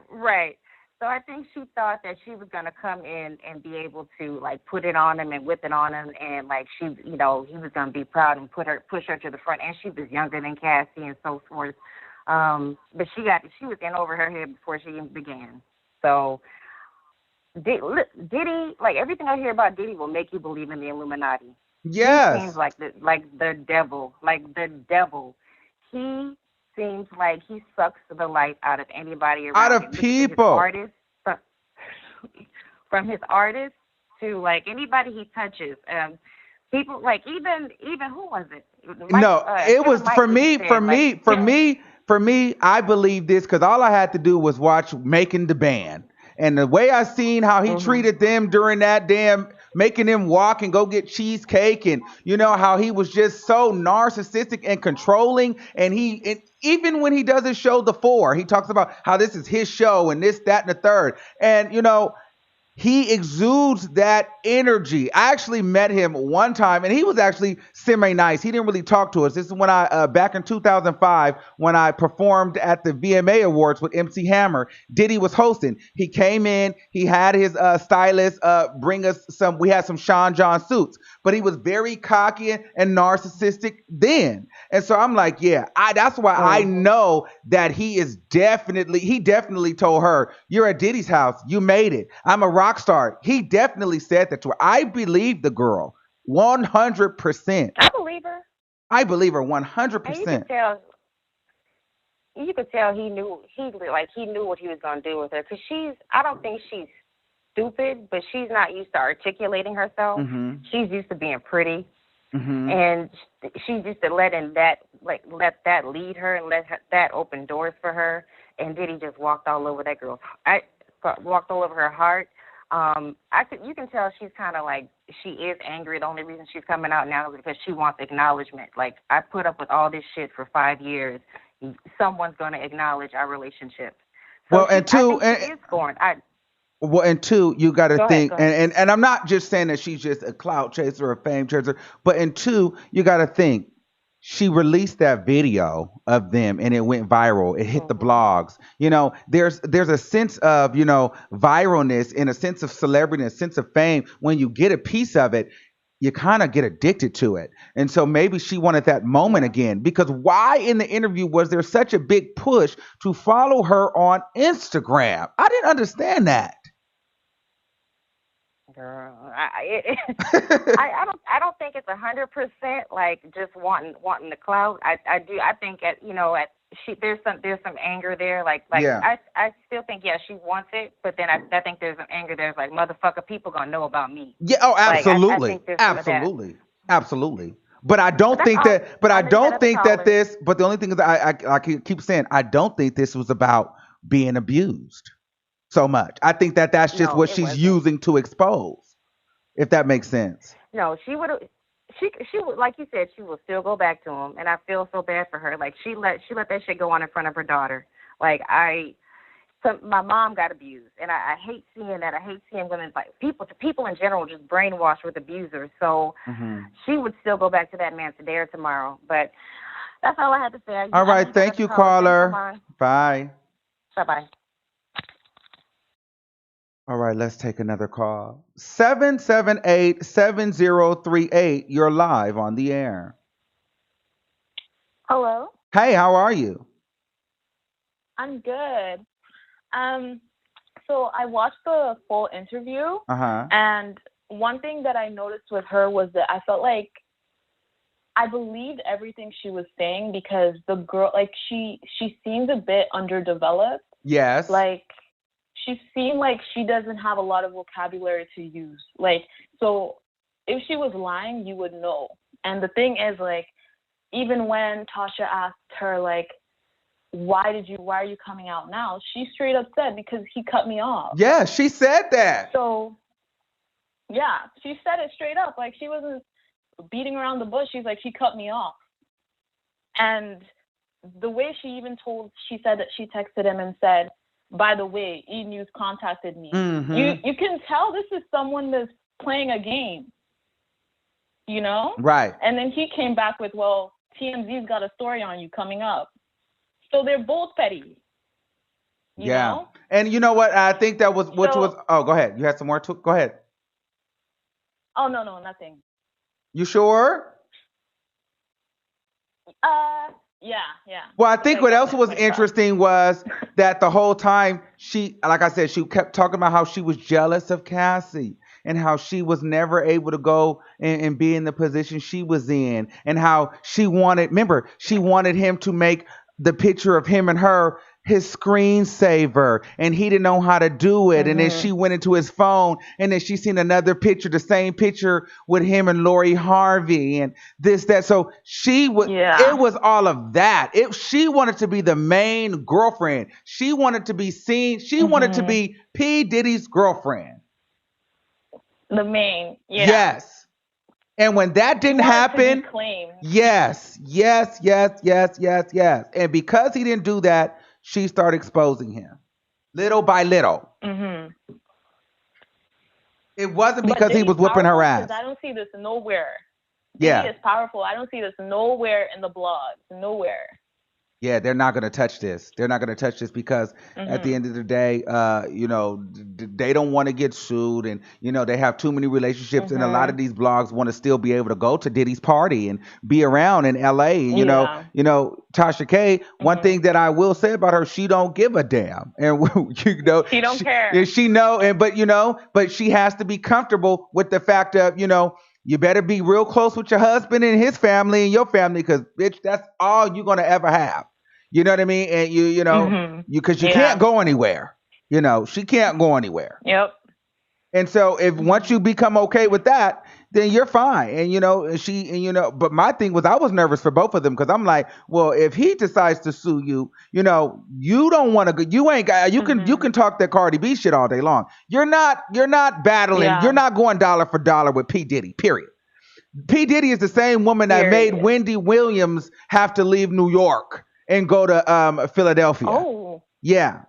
right. So I think she thought that she was gonna come in and be able to like put it on him and whip it on him, and like he was gonna be proud and push her to the front. And she was younger than Cassie and so forth. But she was in over her head before she even began. So Diddy, like everything I hear about Diddy will make you believe in the Illuminati. He seems Yes. like the devil, like the devil. He seems like he sucks the life out of anybody Out around of him. Look at his people. artists, from his artists to like anybody he touches. People like even who was it? No, it Kevin was Mike even said like for me, I believe this because all I had to do was watch Making the Band. And the way I seen how he mhm. treated them during that damn making them walk and go get cheesecake and you know how he was just so narcissistic and controlling and even when he does his show The Four, he talks about how this is his show and this, that, and the third. And you know, he exudes that energy. I actually met him one time, and he was actually semi nice. He didn't really talk to us. This is when back in 2005, when I performed at the VMA Awards with MC Hammer. Diddy was hosting. He came in. He had his stylist bring us some. We had some Sean John suits, but he was very cocky and narcissistic then. And so I'm like, yeah, that's why I Mhm. know that he definitely told her, you're at Diddy's house. You made it. I'm a rock star. He definitely said that to her. I believe the girl 100%. I believe her. I believe her And you can 100%. tell you could tell he knew what he was gonna do with her. Cause I don't think she's stupid, but she's not used to articulating herself. Mm-hmm. She's used to being pretty, Mm-hmm. and she's used to letting that let that lead her and that open doors for her. And Diddy just walked all over that girl's. Walked all over her heart. You can tell she's kind of like she is angry. The only reason she's coming out now is because she wants acknowledgement. Like, I put up with all this shit for 5 years. Someone's going to acknowledge our relationship. So Well, and two, I think she is scorned. well, and two, you got to Go think, ahead. and I'm not just saying that she's just a clout chaser or a fame chaser, but in two, you got to think she released that video of them and it went viral. It hit the Mm-hmm. blogs. There's a sense of, viralness and a sense of celebrity and a sense of fame. When you get a piece of it, you kind of get addicted to it. And so maybe she wanted that moment Yeah. again, because why in the interview was there such a big push to follow her on Instagram? I didn't understand that. Girl, I don't think it's 100% like just wanting the clout. I think there's some anger there. Yeah. I still think she wants it, but then I think there's some anger there. It's like, motherfucker, people gonna know about me. Yeah. Oh, Like, I absolutely, think there's some of that. absolutely, absolutely. But I don't But that's think all. that. But I I know you got don't other think that callers. this. But the only thing is, I keep saying I don't think this was about being abused so much. I think that that's just No, what it she's wasn't. using to expose. If that makes sense. No, she would. She would, like you said, she will still go back to him, and I feel so bad for her. Like, she let that shit go on in front of her daughter. Like, so my mom got abused, and I hate seeing that. I hate seeing women, like, people in general, just brainwashed with abusers. So Hmm. she would still go back to that man today or tomorrow. But that's all I had to say. All I know right. you got Thank other you, callers. Thanks for caller. mine. Bye. Bye bye. All right, let's take another call. 778-7038. You're live on the air. Hello. Hey, how are you? I'm good. Um, so I watched the full interview, Uh-huh. and one thing that I noticed with her was that I felt like I believed everything she was saying, because the girl, like, she seems a bit underdeveloped. Yes. Like, she seemed like she doesn't have a lot of vocabulary to use. Like, so if she was lying, you would know. And the thing is, like, even when Tasha asked her, like, why are you coming out now? She straight up said, because he cut me off. Yeah, she said that. So, yeah, she said it straight up. Like, she wasn't beating around the bush. She's like, he cut me off. And the way she said that she texted him and said, by the way, E! News contacted me. Mm-hmm. You can tell this is someone that's playing a game, you know? Right. And then he came back with, well, TMZ's got a story on you coming up. So they're both petty. You know? And you know what? I think that was, So- oh, go ahead. You had some more go ahead. Oh, no, nothing. You sure? Yeah. Well, I think Like, what else was like interesting was that the whole time she, like I said, she kept talking about how she was jealous of Cassie and how she was never able to go and be in the position she was in, and how she wanted him to make the picture of him and her his screensaver, and he didn't know how to do it. And then she went into his phone, and then she seen another picture, the same picture with him and Lori Harvey, and this, that. So she would, it was all of that. She wanted to be the main girlfriend. She wanted to be seen. She wanted to be P. Diddy's girlfriend. The main, yeah. Yes. And when that didn't happen, yes. And because he didn't do that, she started exposing him little by little. It wasn't because he was whipping her ass. I don't see this nowhere. Yeah. Diddy is powerful. I don't see this nowhere in the blogs. Nowhere. Yeah, they're not going to touch this. They're not going to touch this because at the end of the day, they don't want to get sued, and they have too many relationships, and a lot of these blogs want to still be able to go to Diddy's party and be around in LA. You know, Tasha K. One thing that I will say about her, she don't give a damn, and she don't care. And she know, but she has to be comfortable with the fact of you better be real close with your husband and his family and your family, because bitch, that's all you're gonna ever have. You know what I mean? And because you can't go anywhere. She can't go anywhere. Yep. And so if once you become okay with that, then you're fine. But my thing was I was nervous for both of them because I'm like, well, if he decides to sue you, you don't want to go. You ain't got. You can talk that Cardi B shit all day long. You're not battling. Yeah. You're not going dollar for dollar with P Diddy. Period. P Diddy is the same woman that made Wendy Williams have to leave New York and go to Philadelphia. Oh. Yeah,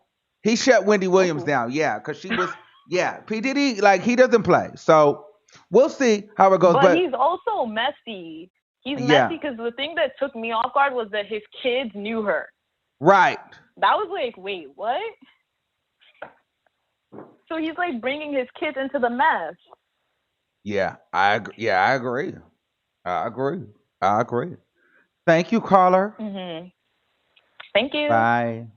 he shut Wendy Williams down. Yeah, because she was. Yeah, P Diddy, like, he doesn't play. So we'll see how it goes. But he's also messy. He's messy because the thing that took me off guard was that his kids knew her. Right. That was like, wait, what? So he's like bringing his kids into the mess. Yeah, I agree. I agree. Thank you, caller. Mm-hmm. Thank you. Bye.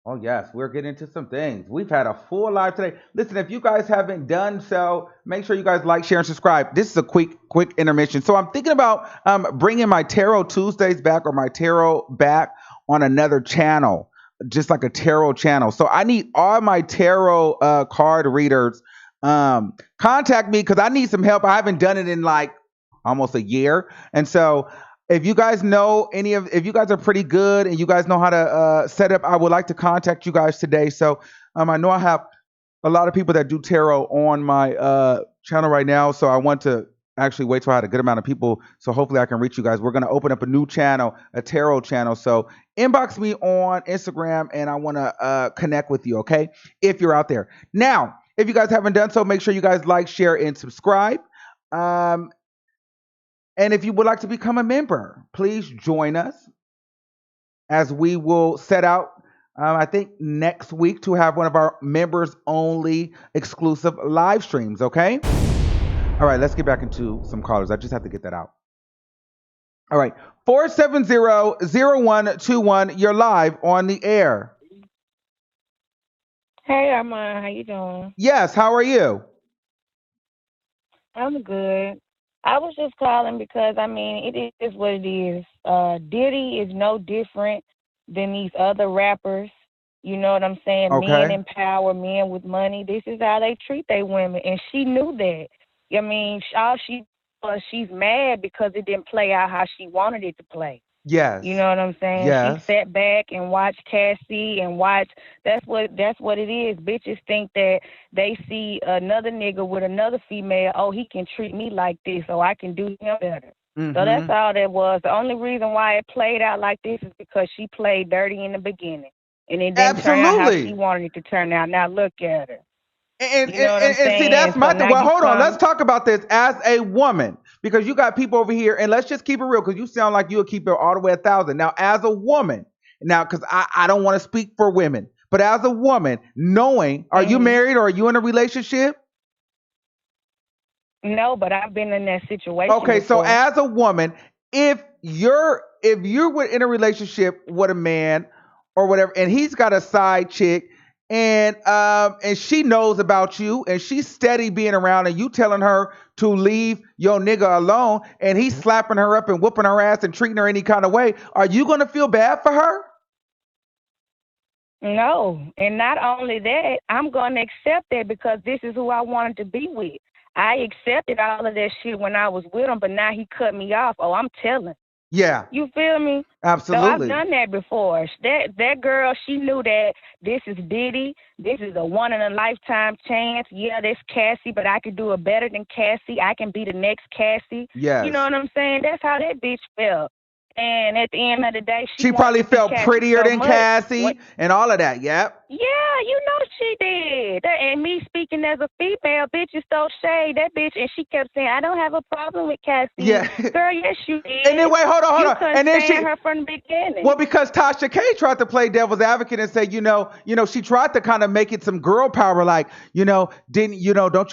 Oh, yes, we're getting into some things. We've had a full live today. Listen, if you guys haven't done so, make sure you guys like, share, and subscribe. This is a quick intermission. So I'm thinking about bringing my Tarot Tuesdays back or my tarot back on another channel, just like a tarot channel. So I need all my tarot card readers contact me because I need some help. I haven't done it in like almost a year. And so if you guys know if you guys are pretty good and you guys know how to set up, I would like to contact you guys today. So I know I have a lot of people that do tarot on my channel right now. So I want to actually wait till I had a good amount of people. So hopefully I can reach you guys. We're going to open up a new channel, a tarot channel. So inbox me on Instagram and I want to connect with you. Okay. If you're out there. Now, if you guys haven't done so, make sure you guys like, share, and subscribe. And if you would like to become a member, please join us as we will set out, I think, next week to have one of our members-only exclusive live streams, okay? All right, let's get back into some callers. I just have to get that out. All right, 470-0121, you're live on the air. Hey, Armand, how you doing? Yes, how are you? I'm good. I was just calling because, it is what it is. Diddy is no different than these other rappers. You know what I'm saying? Okay. Men in power, men with money. This is how they treat their women, and she knew that. She's mad because it didn't play out how she wanted it to play. Yes. You know what I'm saying? Yes. She sat back and watched Cassie and watched. That's what it is. Bitches think that they see another nigga with another female. Oh, he can treat me like this, so I can do him better. Mm-hmm. So that's all that was. The only reason why it played out like this is because she played dirty in the beginning, and it didn't turn out how she wanted it to turn out. Now look at her. And see, that's my thing. Well, hold on. Let's talk about this as a woman, because you got people over here, and let's just keep it real, because you sound like you'll keep it all the way 1,000. Now, as a woman, because I don't want to speak for women, but as a woman, knowing, are you married or are you in a relationship? No, but I've been in that situation. Okay, before. so as a woman, if you're in a relationship with a man or whatever, and he's got a side chick, and she knows about you, and she's steady being around, and you telling her to leave your nigga alone, and he's slapping her up and whooping her ass and treating her any kind of way, are you gonna feel bad for her? No, and not only that, I'm gonna accept that because this is who I wanted to be with. I accepted all of that shit when I was with him, but now he cut me off. Oh, I'm telling. Yeah. You feel me? Absolutely. So I've done that before. That girl, she knew that this is Diddy. This is a one-in-a-lifetime chance. Yeah, that's Cassie, but I could do it better than Cassie. I can be the next Cassie. Yes. You know what I'm saying? That's how that bitch felt. And at the end of the day, she probably felt prettier than Cassie and all of that. Yep. Yeah, you know she did. And me speaking as a female, bitches throw shade. That bitch, and she kept saying, "I don't have a problem with Cassie." Yeah. Girl, yes you did. And then wait, hold on. And then her from the beginning. Well, because Tasha K tried to play devil's advocate and say, she tried to kind of make it some girl power, like, don't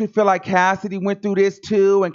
you feel like Cassidy went through this too? And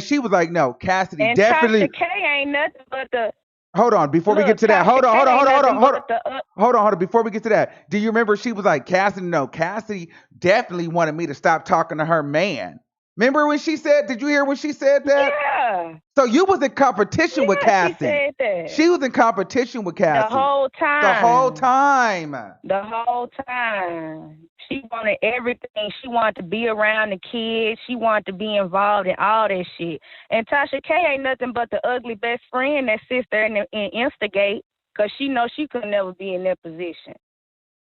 she was like, no, Cassidy and definitely. Tasha K ain't nothing but the. Hold on, before we get to that. Hold on. Before we get to that, do you remember she was like, Cassidy? No, Cassidy definitely wanted me to stop talking to her man. Remember when she said? Did you hear when she said that? Yeah. So you was in competition with Yeah, she Cassie. said that. She was in competition with The Cassie. whole The whole time. time. The whole time. She wanted everything. She wanted to be around the kids. She wanted to be involved in all that shit. And Tasha K ain't nothing but the ugly best friend that sits there and instigate because she knows she could never be in that position.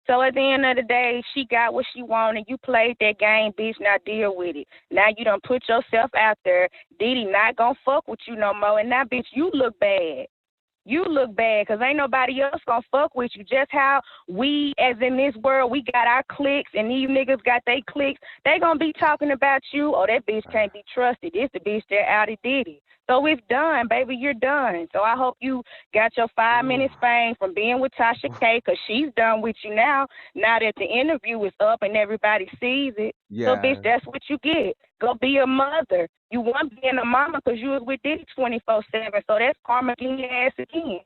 So at the end of the day, she got what she wanted. You played that game, bitch. Now deal with it. Now you done put yourself out there. Diddy not gonna fuck with you no more. And now, bitch, you look bad. You look bad because ain't nobody else gonna fuck with you. Just how we, as in this world, we got our cliques and these niggas got their cliques. They gonna be talking about you. Oh, that bitch can't be trusted. This the bitch that outed Diddy. So it's done, baby. You're done. So I hope you got your 5 minutes fame from being with Tasha K because she's done with you now. Now that the interview is up and everybody sees it. Yeah. So, bitch, that's what you get. Go be a mother. You want being a mama because you was with Diddy 24/7. So that's karma getting your ass again.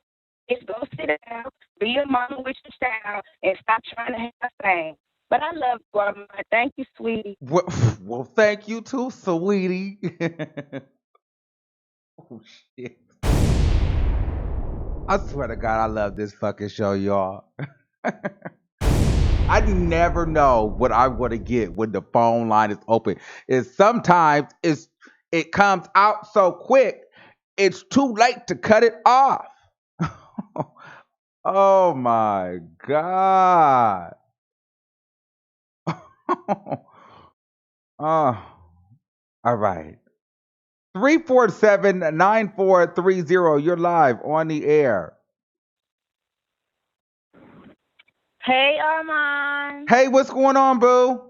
Just go sit down, be a mama with your child, and stop trying to have fame. But I love you, Grandma. Thank you, sweetie. Well, thank you too, sweetie. Oh, shit. I swear to God, I love this fucking show, y'all. I never know what I'm going to get when the phone line is open. Sometimes it comes out so quick, it's too late to cut it off. Oh my God. Oh, all right. 347-9430. You're live on the air. Hey, Armand. Hey, what's going on, boo?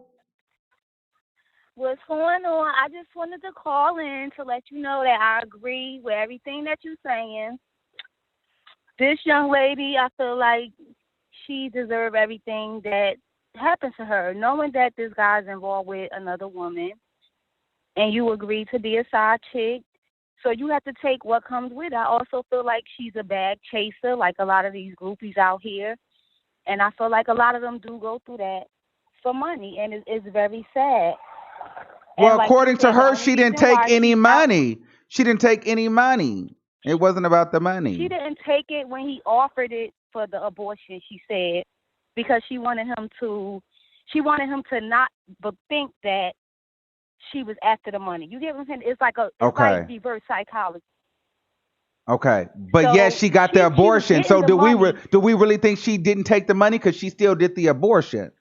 What's going on? I just wanted to call in to let you know that I agree with everything that you're saying. This young lady, I feel like she deserves everything that happened to her, knowing that this guy's involved with another woman, and you agree to be a side chick. So you have to take what comes with it. I also feel like she's a bag chaser, like a lot of these groupies out here. And I feel like a lot of them do go through that for money, and it's very sad. Well, like according to said, the her, only she didn't reason take why any she's out- money. She didn't take any money. It wasn't about the She money. didn't take it when he offered it for the abortion, she said, because she wanted him to not but think that she was after the money. You get what I'm saying? It's like Okay. reverse psychology. Okay. But So yet she got the she was abortion. So getting the do we money. do we really think she didn't take the money because she still did the abortion?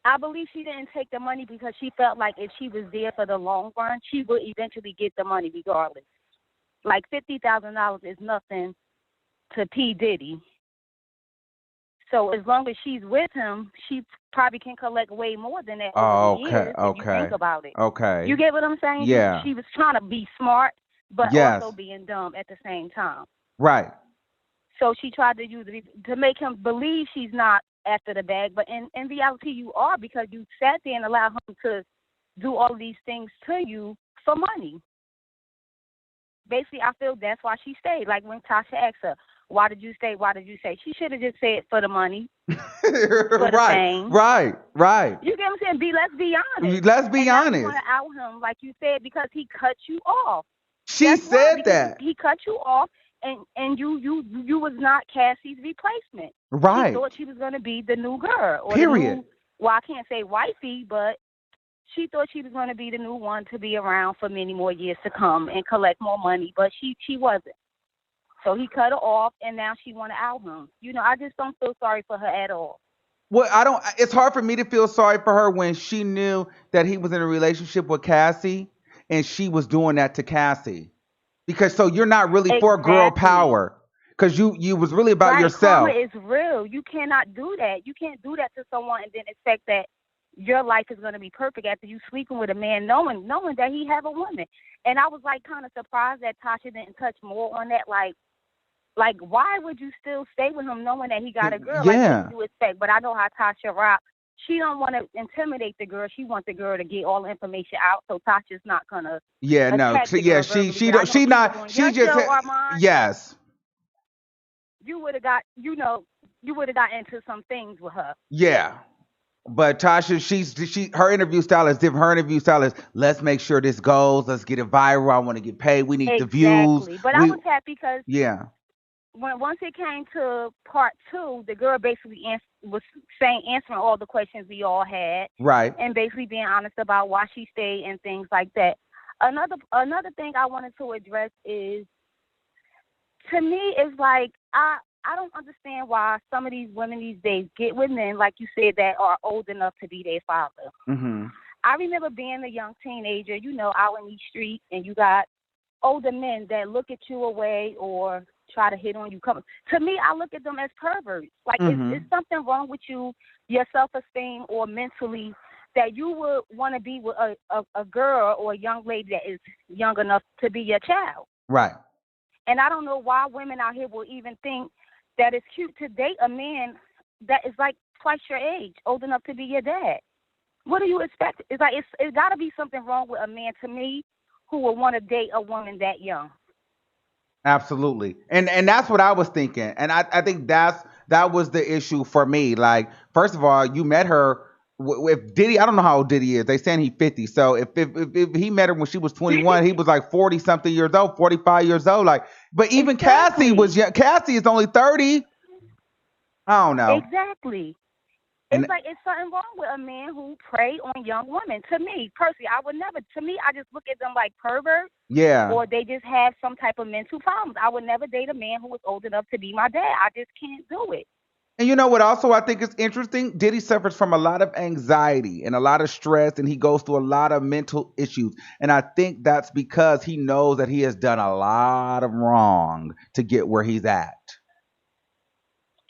I believe she didn't take the money because she felt like if she was there for the long run, she would eventually get the money regardless. Like $50,000 is nothing to P. Diddy. So as long as she's with him, she probably can collect way more than that over the years if you think about it. Okay. You get what I'm saying? Yeah. She was trying to be smart, but Yes. also being dumb at the same time. Right. So she tried to use it to make him believe she's not after the bag, but in reality you are, because you sat there and allowed him to do all these things to you for money. Basically, I feel that's why she stayed. Like when Tasha asked her, why did you stay? Why did you stay? She should have just said for the money. For the fame. Right. You get what I'm saying? Let's be honest. Let's be and honest. You want to out him, like you said, because he cut you off. She That's why, said because that. he cut you off, and you was not Cassie's replacement. Right. She thought she was going to be the new girl. Or Period. The new, well, I can't say wifey, but she thought she was going to be the new one to be around for many more years to come and collect more money, but she wasn't. So he cut her off, and now she want to out him. I just don't feel sorry for her at all. Well, it's hard for me to feel sorry for her when she knew that he was in a relationship with Cassie and she was doing that to Cassie. Because so you're not really for girl power. Because you was really about yourself. Karma is real. You cannot do that. You can't do that to someone and then expect that your life is going to be perfect after you sleeping with a man, knowing that he have a woman. And I was like kind of surprised that Tasha didn't touch more on that. Like, why would you still stay with him knowing that he got a girl? Yeah. Like, what do you expect? But I know how Tasha rock. She don't want to intimidate the girl. She wants the girl to get all the information out. So Tasha's not gonna. Yeah, no. attack the Yeah, girl she verbally, but I know she people not doing she your just show, Armand, yes. You would have got you would have got into some things with her. Yeah. But Tasha, her interview style is different. Her interview style is, let's make sure this goes. Let's get it viral. I want to get paid. We need the views. Exactly. But I was happy because yeah. Once it came to part 2, the girl basically was answering all the questions we all had, Right. and basically being honest about why she stayed and things like that. Another thing I wanted to address is, to me, it's like I don't understand why some of these women these days get with men, like you said, that are old enough to be their father. Mm-hmm. I remember being a young teenager, out in these streets, and you got older men that look at you away or try to hit on you. To me, I look at them as perverts. Like, is something wrong with you, your self-esteem, or mentally, that you would want to be with a girl or a young lady that is young enough to be your child? Right. And I don't know why women out here will even think that it's cute to date a man that is like twice your age, old enough to be your dad. What do you expect? It's like it's got to be something wrong with a man, to me, who would want to date a woman that young. Absolutely. And that's what I was thinking. And I think that was the issue for me. Like, first of all, you met her with Diddy. I don't know how old Diddy is. They saying he's 50. So if he met her when she was 21, he was like 40 something years old, 45 years old. Like, but even Exactly. Cassie was young. Cassie is only 30. I don't know. Exactly. It's like it's something wrong with a man who prey on young women. To me, personally, I would never. To me, I just look at them like perverts. Yeah. Or they just have some type of mental problems. I would never date a man who was old enough to be my dad. I just can't do it. And you know what also I think is interesting? Diddy suffers from a lot of anxiety and a lot of stress, and he goes through a lot of mental issues. And I think that's because he knows that he has done a lot of wrong to get where he's at.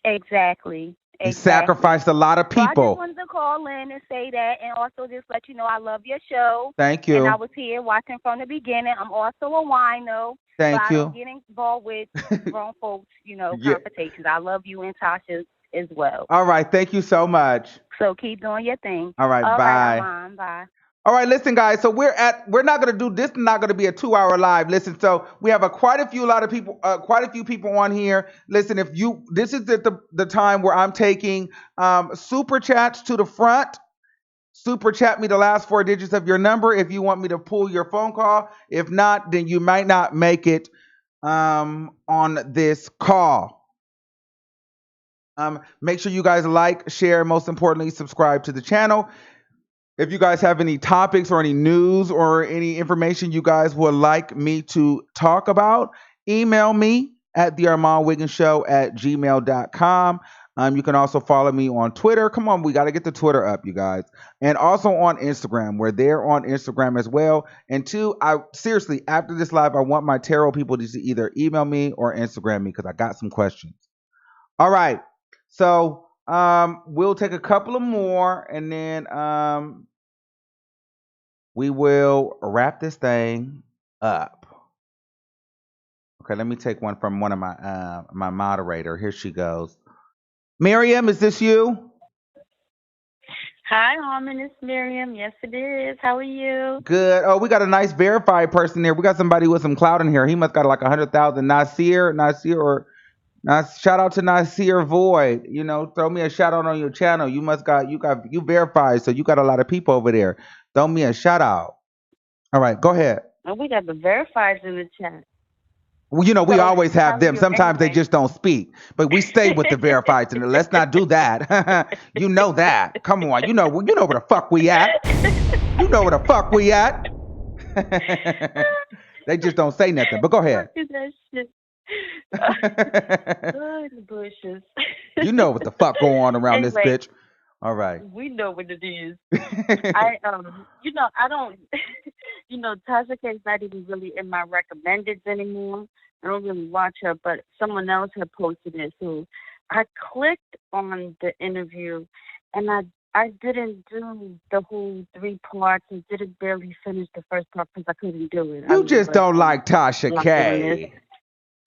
Exactly. He sacrificed a lot of So I just people. wanted to call in and say that, and also just let you know I love your show. Thank you. And I was here watching from the beginning. I'm also a wino. Thank but you. I don't get involved with grown folks, confrontations. I love you and Tasha as well. All right. Thank you so much. So keep doing your thing. All right. All bye. right, Armand. Bye. All right, listen, guys. So we're not gonna do this. Is not gonna be a 2-hour live. Listen, so we have quite a few people on here. Listen, this is the time where I'm taking super chats to the front. Super chat me the last 4 digits of your number if you want me to pull your phone call. If not, then you might not make it on this call. Make sure you guys like, share, most importantly, subscribe to the channel. If you guys have any topics or any news or any information you guys would like me to talk about, email me at thearmandwigginshow@gmail.com. You can also follow me on Twitter. Come on, we got to get the Twitter up, you guys. And also on Instagram. We're there on Instagram as well. And 2, seriously, after this live, I want my tarot people to either email me or Instagram me because I got some questions. All right. So we'll take a couple of more and then we will wrap this thing up. Okay, let me take one from one of my moderator. Here she goes. Miriam, is this you? Hi, Harmon. It's Miriam. Yes, it is. How are you? Good. Oh, we got a nice verified person here. We got somebody with some clout in here. He must got like 100,000. Nasir, shout out to Nasir Void. Throw me a shout out on your channel. You verified, so you got a lot of people over there. Throw me a shout out. All right, go ahead. Oh, we got the verifieds in the chat. Well, we always have them. Sometimes they just don't speak, but we stay with the verifieds. And let's not do that. You know that. Come on. You know where the fuck we at. You know where the fuck we at. They just don't say nothing. But go ahead. That shit. The bushes. You know what the fuck going on around anyway, this bitch. All right. We know what it is. I don't, Tasha K's not even really in my recommendeds anymore. I don't really watch her, but someone else had posted it. So I clicked on the interview, and I didn't do the whole 3 parts. I didn't barely finish the first part because I couldn't do it. You just don't like Tasha K.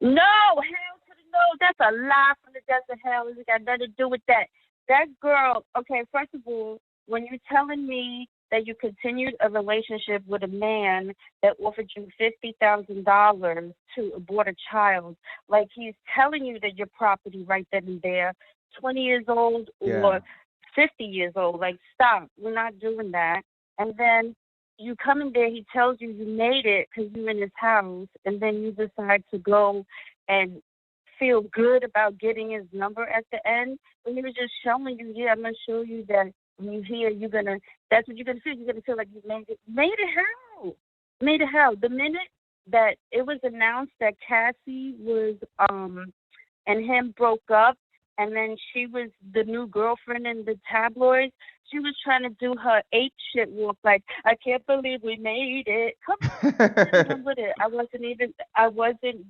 No, hell to the no. That's a lie from the depths of hell. It's got nothing to do with that. That girl, okay, first of all, when you're telling me that you continued a relationship with a man that offered you $50,000 to abort a child, like he's telling you that your property right then and there, 20 years old or 50 years old. Like, stop. We're not doing that. And then you come in there, he tells you you made it because you're in his house, and then you decide to go and feel good about getting his number at the end. When he was just showing you, yeah, I'm going to show you that when you hear, that's what you're going to feel. You're going to feel like you made it. Made it how? Made it how? The minute that it was announced that Cassie was, and him broke up, and then she was the new girlfriend in the tabloids, she was trying to do her ape shit walk like, I can't believe we made it. Come on with it. I wasn't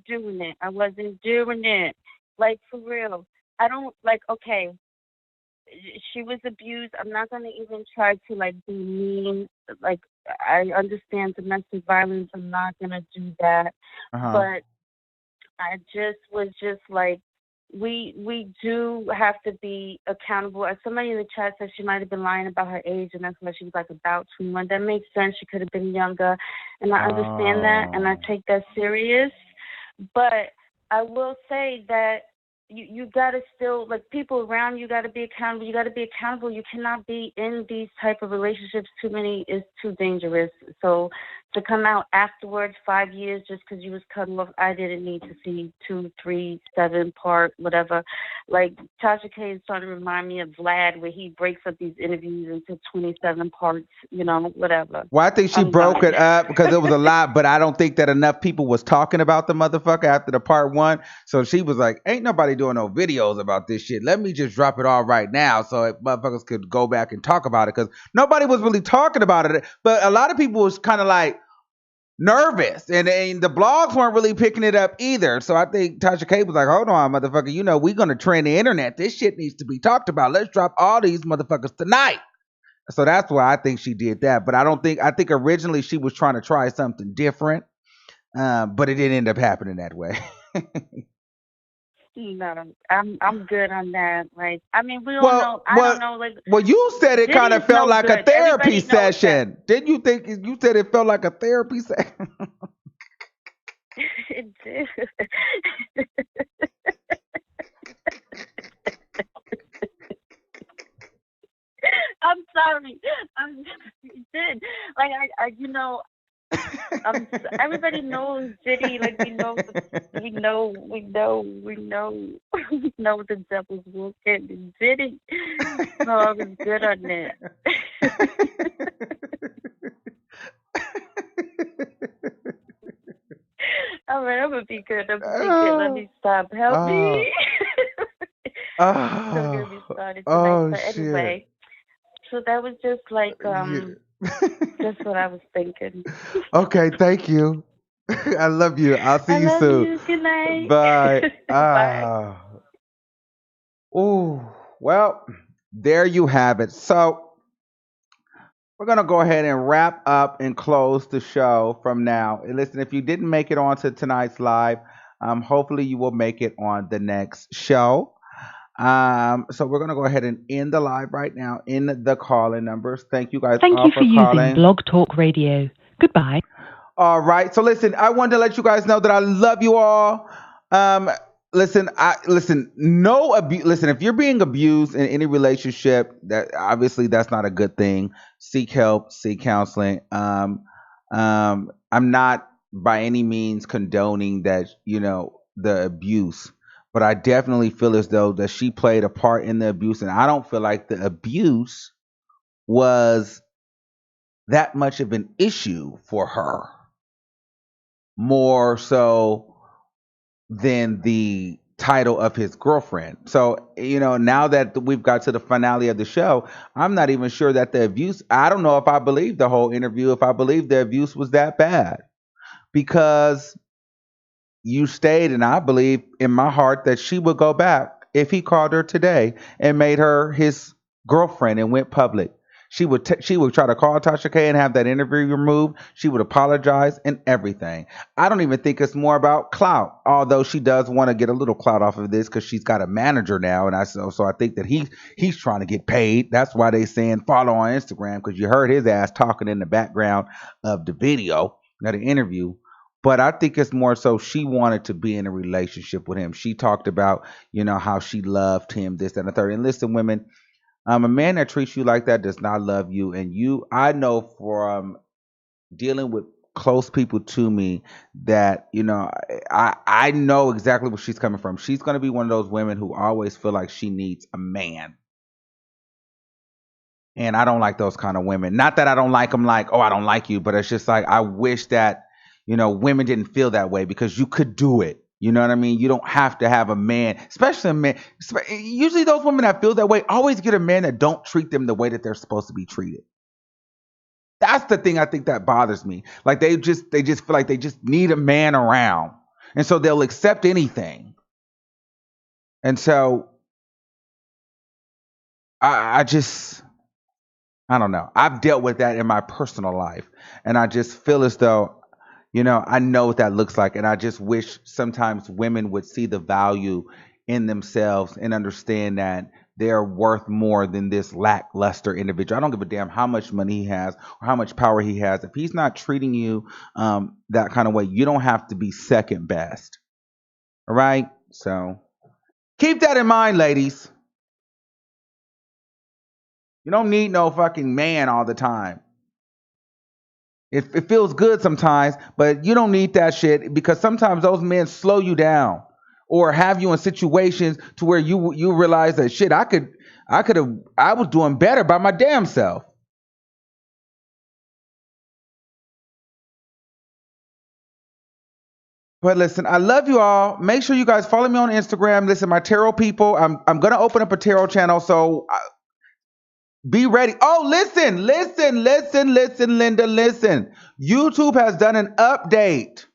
doing it. I wasn't doing it. Like, for real. I don't, like, okay, she was abused. I'm not going to even try to, like, be mean. Like, I understand domestic violence. I'm not going to do that. But I was just like, we do have to be accountable. As somebody in the chat said, she might have been lying about her age, and that's why she was like about 21. That makes sense. She could have been younger, and I understand that, and I take that serious. But I will say that you got to still, like, people around you got to be accountable. You got to be accountable. You cannot be in these type of relationships. Too many is too dangerous. So to come out afterwards, 5 years, just because you was cut off, I didn't need to see 2, 3, 7 part, whatever. Like, Tasha K is starting to remind me of Vlad, where he breaks up these interviews into 27 parts, whatever. Well, I think she broke it up because it was a lot, but I don't think that enough people was talking about the motherfucker after the part 1. So she was like, ain't nobody doing no videos about this shit. Let me just drop it all right now so motherfuckers could go back and talk about it, because nobody was really talking about it. But a lot of people was kind of like nervous, and the blogs weren't really picking it up either. So I think Tasha K was like, hold on, motherfucker, we're going to trend the internet. This shit needs to be talked about. Let's drop all these motherfuckers tonight. So that's why I think she did that. But I think originally she was trying to try something different, but it didn't end up happening that way. No, I'm good on that. Like, I mean, we don't know. I don't know. Like, well, you said it kind of felt like a therapy session. Didn't you think? You said it felt like a therapy session. It did. I'm sorry. It did. Like, everybody knows Diddy. Like, we know the devil's working. Diddy. No, I was good on that. All right, I'm gonna be good. Let me stop. Help me. Don't get me started tonight. But anyway, so that was just like just what I was thinking. Okay, thank you. I love you. I'll see you soon. You. Good night. Bye. Bye. Oh, well, there you have it. So we're going to go ahead and wrap up and close the show from now. And listen, if you didn't make it onto tonight's live, hopefully you will make it on the next show. So we're going to go ahead and end the live right now in the call-in numbers. Thank you guys all for calling. Thank you for using Blog Talk Radio. Goodbye. All right. So listen, I wanted to let you guys know that I love you all. Listen, no abuse. Listen, if you're being abused in any relationship, that obviously that's not a good thing. Seek help, seek counseling. I'm not by any means condoning that, the abuse, but I definitely feel as though that she played a part in the abuse, and I don't feel like the abuse was that much of an issue for her, more so than the title of his girlfriend. So, now that we've got to the finale of the show, I'm not even sure that the abuse, I don't know if I believe the whole interview, if I believe the abuse was that bad, because you stayed, and I believe in my heart that she would go back if he called her today and made her his girlfriend and went public. She would try to call Tasha K and have that interview removed. She would apologize and everything. I don't even think it's more about clout, although she does want to get a little clout off of this because she's got a manager now, and so I think that he's trying to get paid. That's why they saying follow on Instagram, because you heard his ass talking in the background of the video, of the interview. But I think it's more so she wanted to be in a relationship with him. She talked about, how she loved him, this, that, and the third. And listen, women, A man that treats you like that does not love you. And I know from dealing with close people to me that, I know exactly where she's coming from. She's going to be one of those women who always feel like she needs a man. And I don't like those kind of women. Not that I don't like them like, oh, I don't like you, but it's just like, I wish that, women didn't feel that way, because you could do it. You know what I mean? You don't have to have a man, especially a man. Usually those women that feel that way always get a man that don't treat them the way that they're supposed to be treated. That's the thing I think that bothers me. Like they just feel like they just need a man around. And so they'll accept anything. And so I don't know. I've dealt with that in my personal life. And I just feel as though, I know what that looks like. And I just wish sometimes women would see the value in themselves and understand that they're worth more than this lackluster individual. I don't give a damn how much money he has or how much power he has. If he's not treating you that kind of way, you don't have to be second best. All right? So keep that in mind, ladies. You don't need no fucking man all the time. It feels good sometimes, but you don't need that shit, because sometimes those men slow you down or have you in situations to where you realize that shit, I was doing better by my damn self. But listen, I love you all. Make sure you guys follow me on Instagram. Listen, my tarot people, I'm gonna open up a tarot channel, so be ready. Oh, listen, Linda, listen. YouTube has done an update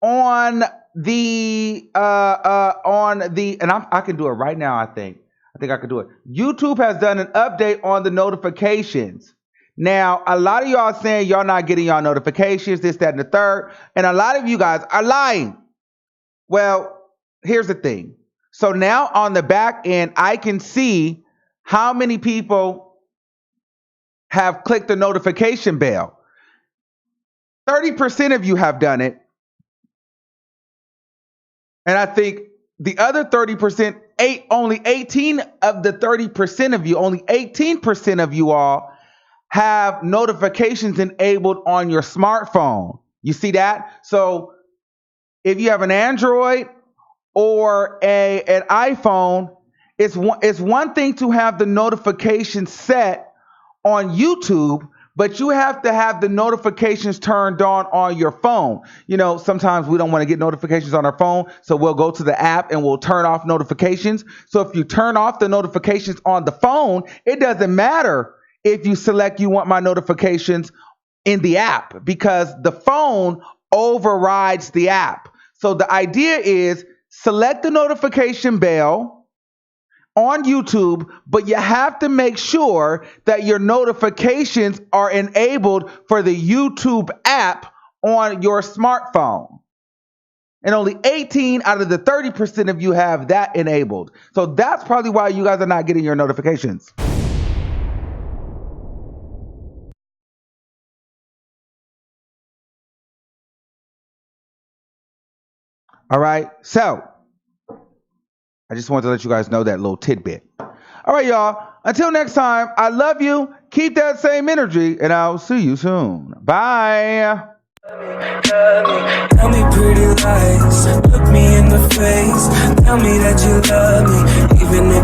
on the and I can do it right now. I think I can do it. YouTube has done an update on the notifications. Now, a lot of y'all are saying y'all not getting y'all notifications, this, that, and the third, and a lot of you guys are lying. Well, here's the thing. So now on the back end, I can see how many people have clicked the notification bell. 30% of you have done it. And I think the other 30%, only 18 of the 30% of you, only 18% of you all have notifications enabled on your smartphone. You see that? So if you have an Android or an iPhone, it's one thing to have the notifications set on YouTube, but you have to have the notifications turned on your phone. Sometimes we don't want to get notifications on our phone, so we'll go to the app and we'll turn off notifications. So if you turn off the notifications on the phone, it doesn't matter if you select you want my notifications in the app, because the phone overrides the app. So the idea is select the notification bell on YouTube, but you have to make sure that your notifications are enabled for the YouTube app on your smartphone. And only 18 out of the 30% of you have that enabled. So that's probably why you guys are not getting your notifications. All right, so I just wanted to let you guys know that little tidbit. All right, y'all. Until next time, I love you. Keep that same energy, and I'll see you soon. Bye. Tell me pretty lies, look me in the face. Tell me that you love me, even if